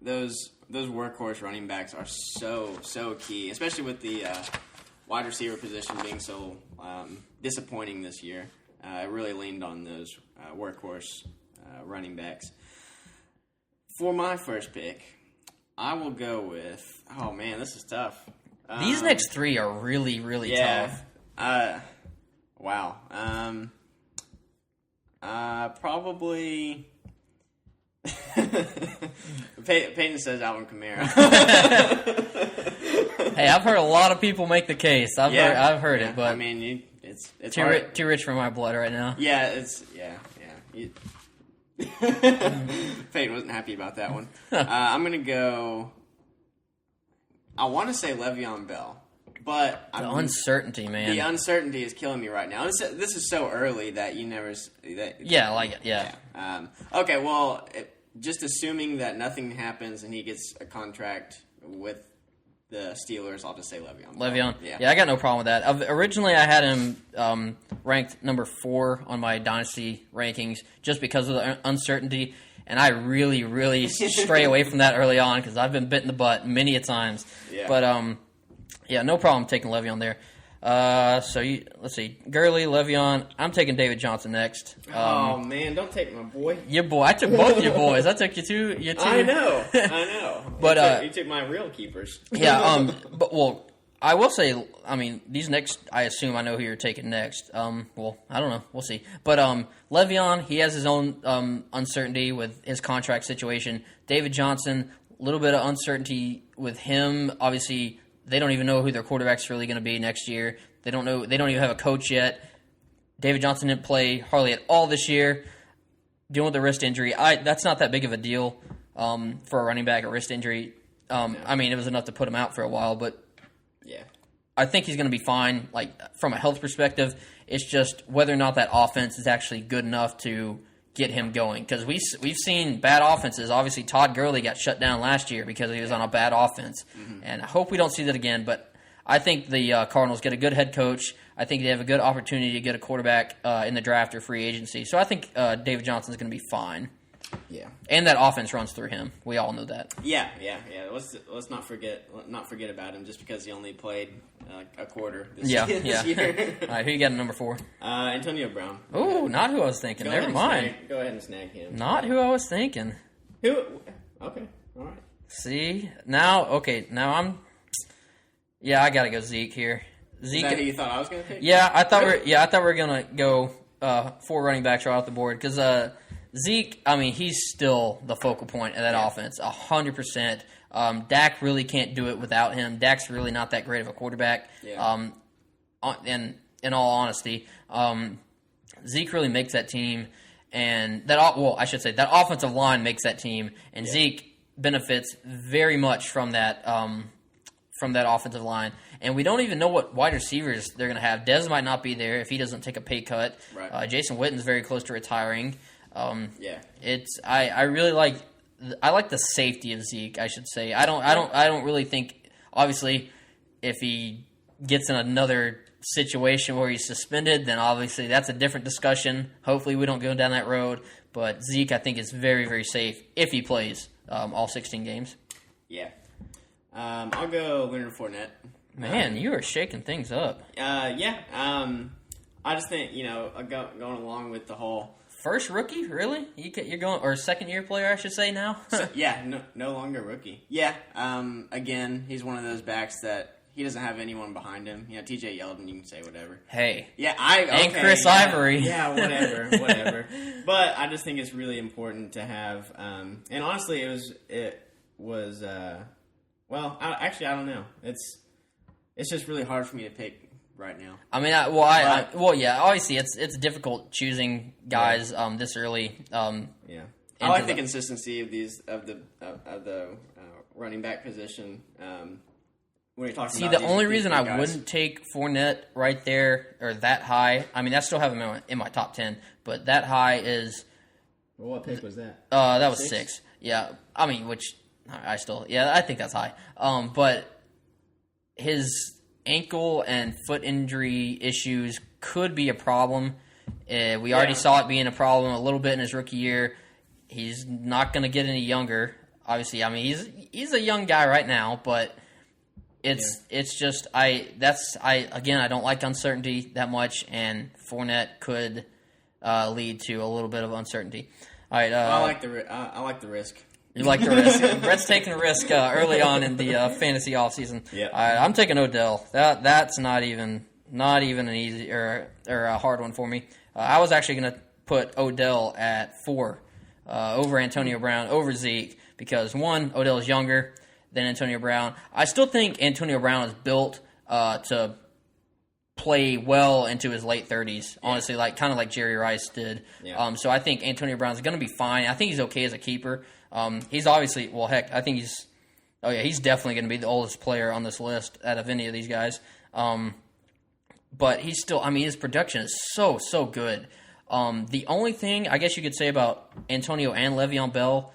those workhorse running backs are so key, especially with the wide receiver position being so disappointing this year. I really leaned on those workhorse running backs. For my first pick, I will go with. Oh man, this is tough. These next 3 are really, really tough. Wow. Probably. Peyton says Alvin Kamara. Hey, I've heard a lot of people make the case. I've heard it, but I mean, it's too rich for my blood right now. Yeah, Peyton wasn't happy about that one. I'm gonna go. I want to say Le'Veon Bell, but the uncertainty, man. The uncertainty is killing me right now. This is so early that you never. Okay, well, just assuming that nothing happens and he gets a contract with the Steelers, I'll just say Le'Veon. Le'Veon, yeah, I got no problem with that. Originally, I had him ranked number 4 on my dynasty rankings just because of the uncertainty. And I really, really stray away from that early on because I've been bit in the butt many a times. Yeah. But, no problem taking Le'Veon there. Let's see. Gurley, Le'Veon. I'm taking David Johnson next. Oh, man. Don't take my boy. Your boy. I took both your boys. I took your two. I know. But you took my real keepers. Yeah. I will say, these next, I assume I know who you're taking next. I don't know. We'll see. But Le'Veon, he has his own uncertainty with his contract situation. David Johnson, a little bit of uncertainty with him. Obviously, they don't even know who their quarterback's really going to be next year. They don't know. They don't even have a coach yet. David Johnson didn't play hardly at all this year, dealing with a wrist injury. That's not that big of a deal for a running back, a wrist injury. It was enough to put him out for a while, but yeah, I think he's going to be fine. Like from a health perspective, it's just whether or not that offense is actually good enough to get him going. Because we've seen bad offenses. Obviously, Todd Gurley got shut down last year because he was on a bad offense, and I hope we don't see that again. But I think the Cardinals get a good head coach. I think they have a good opportunity to get a quarterback in the draft or free agency. So I think David Johnson's going to be fine. Yeah, and that offense runs through him. We all know that. Yeah. Let's not forget about him just because he only played a quarter this year. All right, who you got at number 4? Antonio Brown. Oh, not who I was thinking. Never mind. Go ahead and snag him. Not who I was thinking. Who? Okay, all right. See now I'm. Yeah, I gotta go Zeke here. Zeke. Is that who you thought I was going to pick? Yeah, I thought we were gonna go 4 running backs right off the board because Zeke. I mean, he's still the focal point of that offense, 100%. Dak really can't do it without him. Dak's really not that great of a quarterback. Yeah. In all honesty, Zeke really makes that team, and I should say that offensive line makes that team, and Zeke benefits very much from that offensive line. And we don't even know what wide receivers they're going to have. Dez might not be there if he doesn't take a pay cut. Right. Jason Witten's very close to retiring. Yeah. I really like the safety of Zeke. I should say I don't really think, obviously, if he gets in another situation where he's suspended, then obviously that's a different discussion. Hopefully we don't go down that road. But Zeke, I think, is very, very safe if he plays all 16 games. Yeah. I'll go Leonard Fournette. Man, you are shaking things up. Yeah. I just think, going along with the whole... First rookie, really? You're going, or second year player, I should say now. No longer rookie. Yeah. Again, he's one of those backs that he doesn't have anyone behind him. TJ Yeldon, you can say whatever. Hey. Yeah, and Chris Ivory. Yeah, whatever. But I just think it's really important to have. And honestly, it was. Well, I don't know. It's just really hard for me to pick right now. I mean, obviously it's difficult choosing guys this early. Yeah, I like the consistency of the running back position. When you're talking about the only reason I wouldn't take Fournette right there or that high, I mean, I still have him in my top 10, but that high is. Well, what pick was that? That was 6. Yeah, I mean, I think that's high. But his ankle and foot injury issues could be a problem. We already saw it being a problem a little bit in his rookie year. He's not going to get any younger. Obviously, I mean, he's a young guy right now, but it's just I don't like uncertainty that much, and Fournette could lead to a little bit of uncertainty. All right, I like the risk. You like the risk. Brett's taking a risk early on in the fantasy offseason. Yeah. All right, I'm taking Odell. That's not even an easy or a hard one for me. I was actually going to put Odell at 4 over Antonio Brown, over Zeke, because, one, Odell is younger than Antonio Brown. I still think Antonio Brown is built to play well into his late 30s, honestly, kind of like Jerry Rice did. Yeah. So I think Antonio Brown's going to be fine. I think he's okay as a keeper. He's obviously, I think he's definitely going to be the oldest player on this list out of any of these guys. But he's still, I mean, his production is so, so good. The only thing I guess you could say about Antonio and Le'Veon Bell,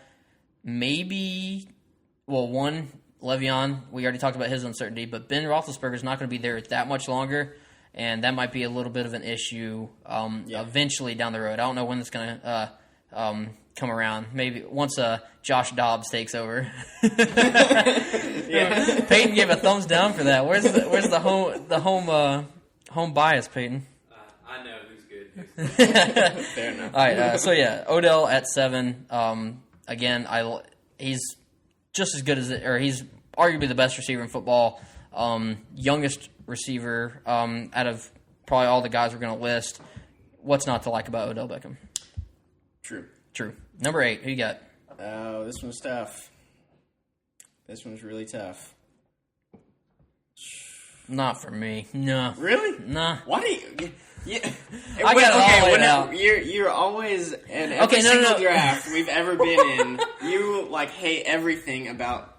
maybe, one, Le'Veon, we already talked about his uncertainty, but Ben Roethlisberger's not going to be there that much longer, and that might be a little bit of an issue eventually down the road. I don't know when it's going to come around. Maybe once Josh Dobbs takes over. Peyton gave a thumbs down for that. Where's the home bias, Peyton? I know who's good. Fair enough. All right, Odell at 7. Again, he's just as good or he's arguably the best receiver in football. Youngest receiver out of probably all the guys we're going to list. What's not to like about Odell Beckham? True. Number 8, who you got? Oh, this one's tough. This one's really tough. Not for me. No. Really? Nah. Why do you? Yeah. I got it all laid out. You're always in every single draft we've ever been in. You hate everything about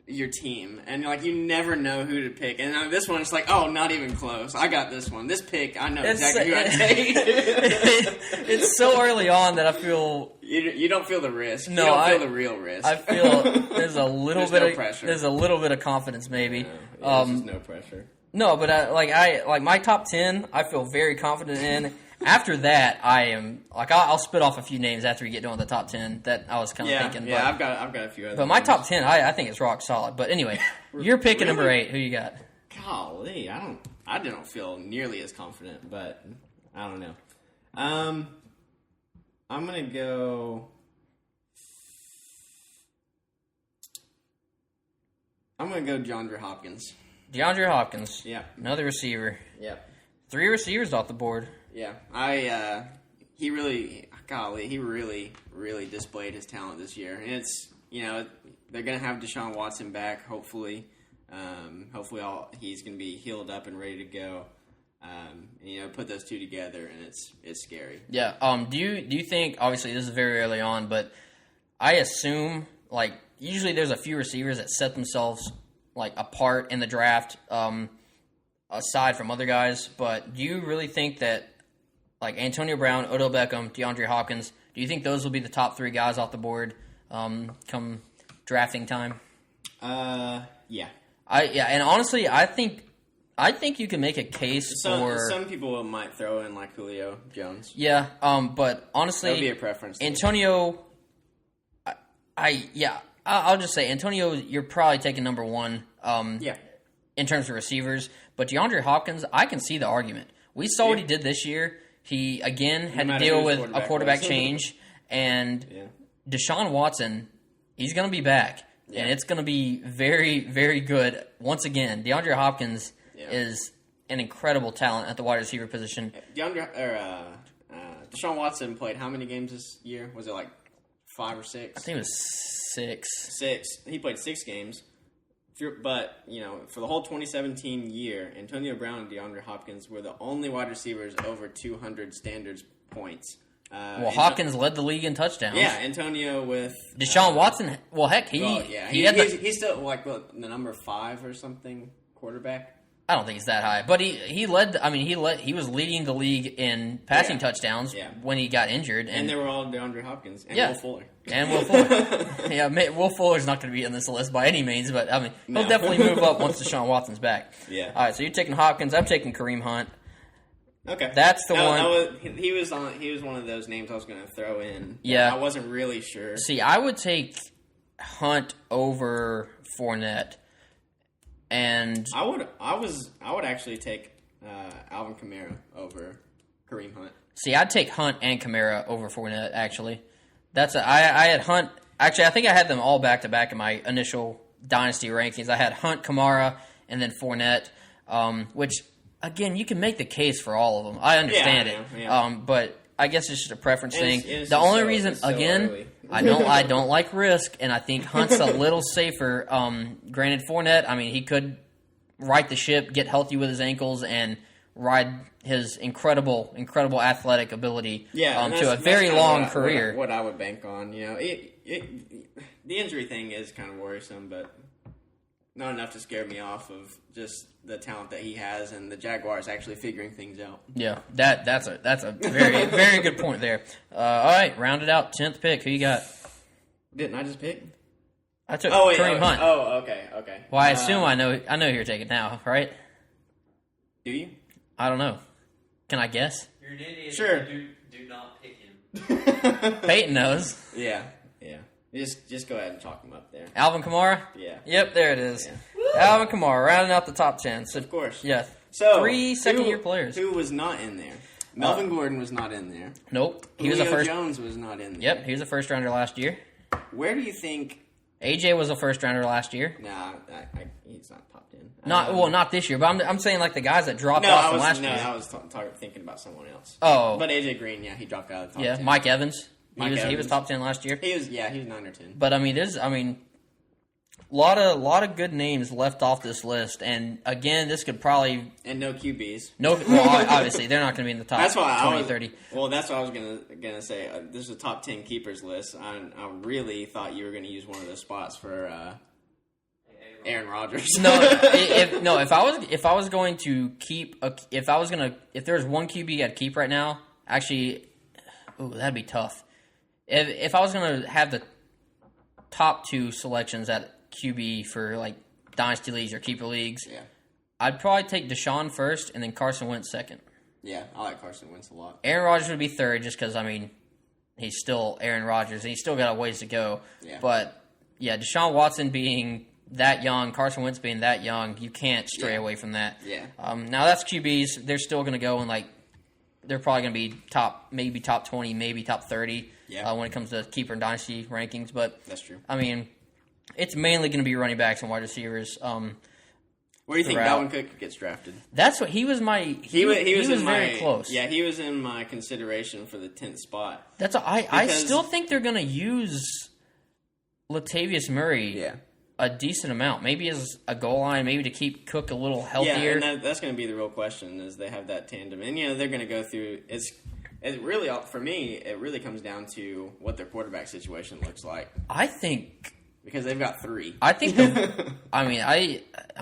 your team, and you never know who to pick. And this one, it's not even close. I got this one. This pick, I know exactly who I take. It's so early on that I feel you don't feel the risk. No, you don't feel the real risk. I feel there's a little bit of pressure. There's a little bit of confidence, maybe. There's no pressure. No, but I my top 10. I feel very confident in. After that, I am I'll spit off a few names after we get done with the top 10 that I was kind of thinking. Yeah, I've got a few other. But my top 10, I think it's rock solid. But anyway, you're picking number 8. Who you got? Golly, I don't feel nearly as confident, but I don't know. I'm gonna go. I'm gonna go DeAndre Hopkins. DeAndre Hopkins. Yeah. Another receiver. Yep. 3 receivers off the board. Yeah. He really displayed his talent this year, and it's they're gonna have Deshaun Watson back. Hopefully, he's gonna be healed up and ready to go. Put those two together, and it's scary. Yeah. Do you think, obviously this is very early on, but I assume usually there's a few receivers that set themselves apart in the draft, aside from other guys. But do you really think that Antonio Brown, Odell Beckham, DeAndre Hopkins, do you think those will be the top 3 guys off the board come drafting time? Yeah. And honestly, I think you can make a case for some people might throw in Julio Jones. Yeah, but honestly, That'd be a preference. Antonio, I'll just say Antonio. You're probably taking number 1. In terms of receivers, but DeAndre Hopkins, I can see the argument. We saw what he did this year. He again had to deal with a quarterback change, and Deshaun Watson, he's going to be back, and it's going to be very, very good once again. DeAndre Hopkins is an incredible talent at the wide receiver position. Deshaun Watson played how many games this year? Was it 5 or 6? I think it was 6. 6. He played 6 games. But, for the whole 2017 year, Antonio Brown and DeAndre Hopkins were the only wide receivers over 200 standards points. Hopkins led the league in touchdowns. Yeah, Antonio with... Deshaun Watson, heck, he's still, the number 5 or something quarterback. I don't think it's that high, but he was leading the league in passing touchdowns when he got injured, and they were all DeAndre Hopkins and Will Fuller. And Will Fuller. Will Fuller's not going to be in this list by any means, but he'll definitely move up once Deshaun Watson's back. Yeah. All right, so you're taking Hopkins. I'm taking Kareem Hunt. Okay, that's the one. He was one of those names I was going to throw in. Yeah, I wasn't really sure. See, I would take Hunt over Fournette. And I would actually take Alvin Kamara over Kareem Hunt. See, I'd take Hunt and Kamara over Fournette. Actually, I had Hunt. Actually, I think I had them all back to back in my initial dynasty rankings. I had Hunt, Kamara, and then Fournette. Which again, you can make the case for all of them. I understand it. Yeah. But I guess it's just a preference thing. The only reason, again, I don't like risk, and I think Hunt's a little safer. Granted, Fournette, he could right the ship, get healthy with his ankles, and ride his incredible athletic ability to a very long career. What I would bank on, the injury thing is kind of worrisome, but not enough to scare me off of just the talent that he has and the Jaguars actually figuring things out. Yeah, that's a very very good point there. All right, round it out. 10th pick. Who you got? Didn't I just pick? I took Kareem Hunt. Oh, okay. Well, I assume I know who you're taking now, right? Do you? I don't know. Can I guess? You're an idiot. Sure. Do not pick him. Peyton knows. Yeah. Just go ahead and chalk him up there. Alvin Kamara? Yeah. Yep, there it is. Yeah. Alvin Kamara, rounding out the top 10. So, of course. Yeah. So 3 second-year players. Who was not in there? Melvin Gordon was not in there. Nope. Julio Jones was not in there. Yep, he was a first-rounder last year. Where do you think... AJ was a first-rounder last year. Nah, he's not top 10. Not this year, but I'm saying the guys that dropped off from last year. No, I was thinking about someone else. Oh. But AJ Green, he dropped out of the top 10. Yeah, Mike Evans. He was top 10 last year. He was 9 or 10. But there's lot of good names left off this list, and again, this could probably no QBs. Obviously they're not going to be in the top 30. Well, that's what I was gonna say. This is a top 10 keepers list. I really thought you were going to use one of those spots for Aaron Rodgers. If I was going to keep if there's one QB I'd keep right now, actually, that'd be tough. If I was going to have the top 2 selections at QB for dynasty leagues or keeper leagues, I'd probably take Deshaun first and then Carson Wentz second. Yeah, I like Carson Wentz a lot. Aaron Rodgers would be third just because he's still Aaron Rodgers and he's still got a ways to go. Yeah. But Deshaun Watson being that young, Carson Wentz being that young, you can't stray away from that. Yeah. Now that's QBs. They're still going to go in they're probably going to be maybe top 20, maybe top 30 when it comes to keeper and dynasty rankings. But that's true. it's mainly going to be running backs and wide receivers. Where do you think throughout. Dalvin Cook gets drafted? That's what he was. He was in very close. Yeah, he was in my consideration for the 10th spot. I still think they're going to use Latavius Murray. Yeah. A decent amount, maybe as a goal line, maybe to keep Cook a little healthier. Yeah, and that's going to be the real question, is they have that tandem. And, they're going to go through – it really, for me, it really comes down to what their quarterback situation looks like. I think – because they've got 3. I think I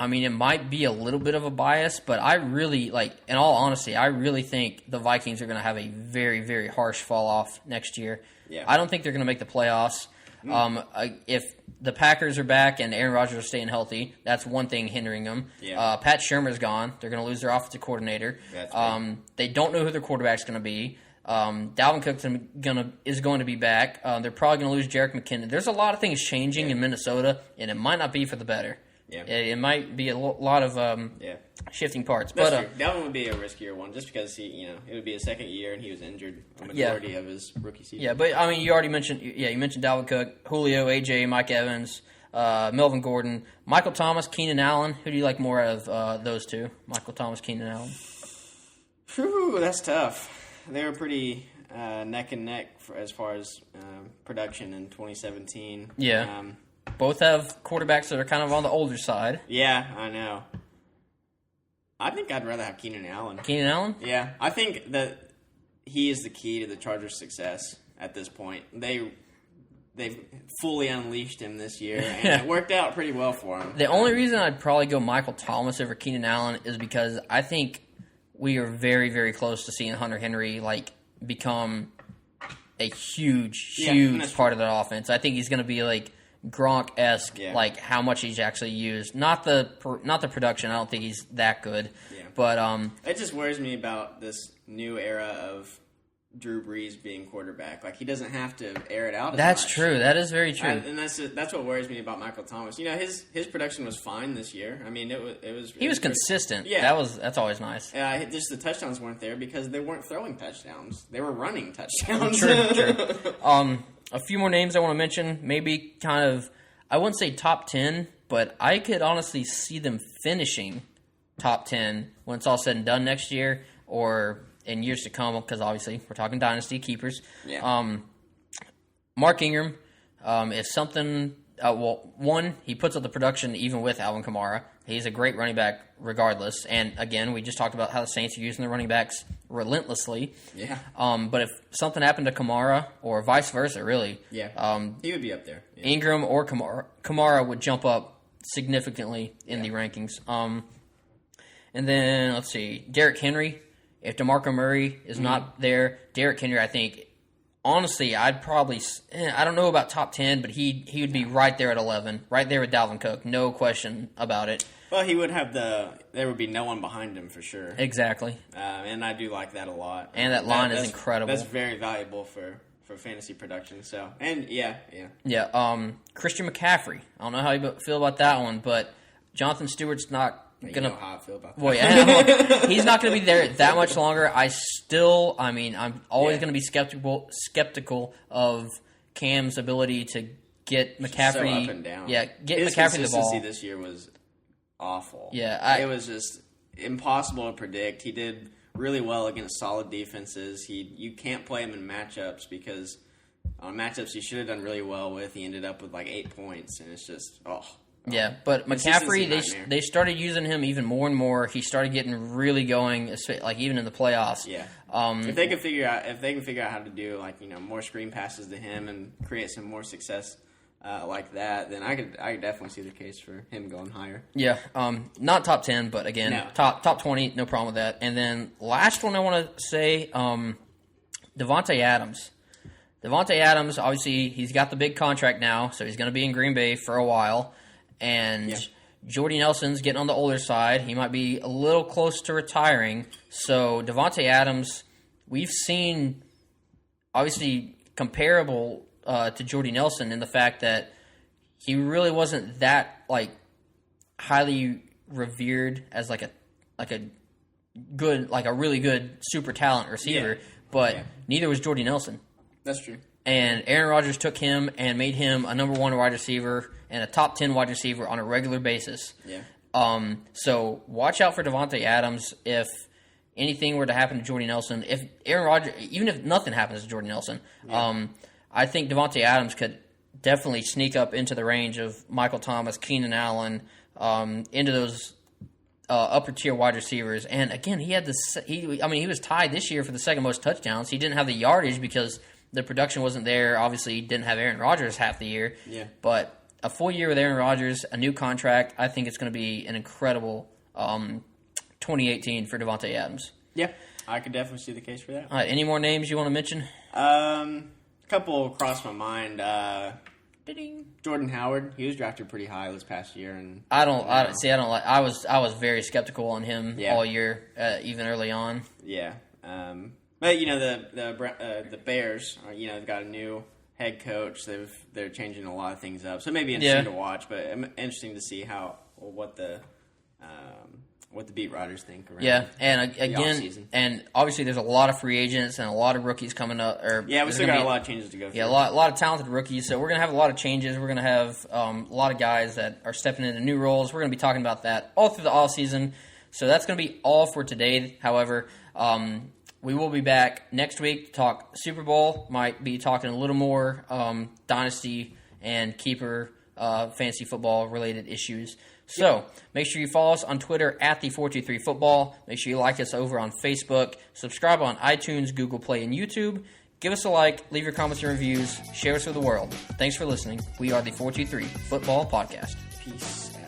mean, it might be a little bit of a bias, but I really, in all honesty, I really think the Vikings are going to have a very, very harsh fall off next year. Yeah. I don't think they're going to make the playoffs. If the Packers are back and Aaron Rodgers is staying healthy, that's one thing hindering them. Yeah. Pat Shermer's gone. They're going to lose their offensive coordinator. That's right. They don't know who their quarterback's going to be. Dalvin Cook is going to be back. They're probably going to lose Jerick McKinnon. There's a lot of things changing in Minnesota, and it might not be for the better. Yeah. It might be a lot of shifting parts. That's but true. Dalvin would be a riskier one just because it would be his second year and he was injured a majority of his rookie season. Yeah, but I mean, you already mentioned Dalvin Cook, Julio, AJ, Mike Evans, Melvin Gordon, Michael Thomas, Keenan Allen. Who do you like more out of those two? Michael Thomas, Keenan Allen. Whew, that's tough. They were pretty neck and neck as far as production in 2017. Yeah. Both have quarterbacks that are kind of on the older side. Yeah, I know. I think I'd rather have Keenan Allen. Keenan Allen? Yeah, I think that he is the key to the Chargers' success at this point. They've fully unleashed him this year, and it worked out pretty well for him. The only reason I'd probably go Michael Thomas over Keenan Allen is because I think we are very, very close to seeing Hunter Henry become a huge part of that offense. I think he's going to be Gronk-esque, how much he's actually used. Not the production. I don't think he's that good. Yeah. But it just worries me about this new era of Drew Brees being quarterback. He doesn't have to air it out as that's much. True. That is very true. And that's what worries me about Michael Thomas. His production was fine this year. I mean, he was consistent. Yeah. That's always nice. Just the touchdowns weren't there because they weren't throwing touchdowns. They were running touchdowns. True. A few more names I want to mention. Maybe kind of, I wouldn't say top 10, but I could honestly see them finishing top 10 when it's all said and done next year or in years to come, because obviously we're talking dynasty keepers. Yeah. Mark Ingram, if something, one, he puts up the production even with Alvin Kamara. He's a great running back regardless. And again, we just talked about how the Saints are using the running backs relentlessly. Yeah. But if something happened to Kamara, or vice versa, really, he would be up there. Yeah. Ingram or Kamara would jump up significantly in the rankings. And then, let's see, Derrick Henry. If DeMarco Murray is not there, Derrick Henry, I think, honestly, I'd probably, I don't know about top 10, but he would be right there at 11, right there with Dalvin Cook, no question about it. Well, he would have there would be no one behind him for sure. Exactly. And I do like that a lot. And that line is incredible. That's very valuable for fantasy production. So, and yeah. Christian McCaffrey. I don't know how you feel about that one, but Jonathan Stewart's not you know how I feel about that. Well, yeah, he's not going to be there that much longer. I'm always going to be skeptical of Cam's ability to get McCaffrey. So up and down. Yeah, get His McCaffrey the ball. consistency this year was awful. Yeah, it was just impossible to predict. He did really well against solid defenses. You can't play him in matchups because on matchups he should have done really well with. He ended up with 8 points, and it's just Yeah, but McCaffrey, they started using him even more and more. He started getting really going, even in the playoffs. Yeah. If they can figure out how to do more screen passes to him and create some more success like that, then I could definitely see the case for him going higher. Yeah. Not top 10, but again, No. top 20, no problem with that. And then last one I want to say, Devontae Adams. Devontae Adams, obviously, he's got the big contract now, so he's going to be in Green Bay for a while. And Jordy Nelson's getting on the older side. He might be a little close to retiring. So Devontae Adams, we've seen obviously comparable to Jordy Nelson in the fact that he really wasn't that highly revered as a really good super talent receiver. But neither was Jordy Nelson. That's true. and Aaron Rodgers took him and made him a number 1 wide receiver and a top 10 wide receiver on a regular basis. Yeah. So watch out for Devontae Adams if anything were to happen to Jordy Nelson. If Aaron Rodgers, even if nothing happens to Jordy Nelson, I think Devontae Adams could definitely sneak up into the range of Michael Thomas, Keenan Allen, into those upper tier wide receivers. And again, he had he was tied this year for the second most touchdowns. He didn't have the yardage because the production wasn't there. Obviously, he didn't have Aaron Rodgers half the year. Yeah. But a full year with Aaron Rodgers, a new contract, I think it's going to be an incredible 2018 for Devontae Adams. Yeah, I could definitely see the case for that. All right, any more names you want to mention? A couple crossed my mind. Ding. Jordan Howard, he was drafted pretty high this past year, and I was very skeptical on him all year, even early on. Yeah, but you know the Bears, they've got a new head coach. They're changing a lot of things up, so it may be interesting to watch. But interesting to see what the beat writers think. Around and again, offseason. and obviously there's a lot of free agents and a lot of rookies coming up. We still got a lot of changes to go through. Yeah, a lot of talented rookies. So we're going to have a lot of changes. We're going to have a lot of guys that are stepping into new roles. We're going to be talking about that all through the offseason. So that's going to be all for today. However, we will be back next week to talk Super Bowl. Might be talking a little more Dynasty and Keeper fantasy football related issues. So, make sure you follow us on Twitter at the423football. Make sure you like us over on Facebook. Subscribe on iTunes, Google Play, and YouTube. Give us a like, leave your comments and reviews, share us with the world. Thanks for listening. We are the 423 Football Podcast. Peace out.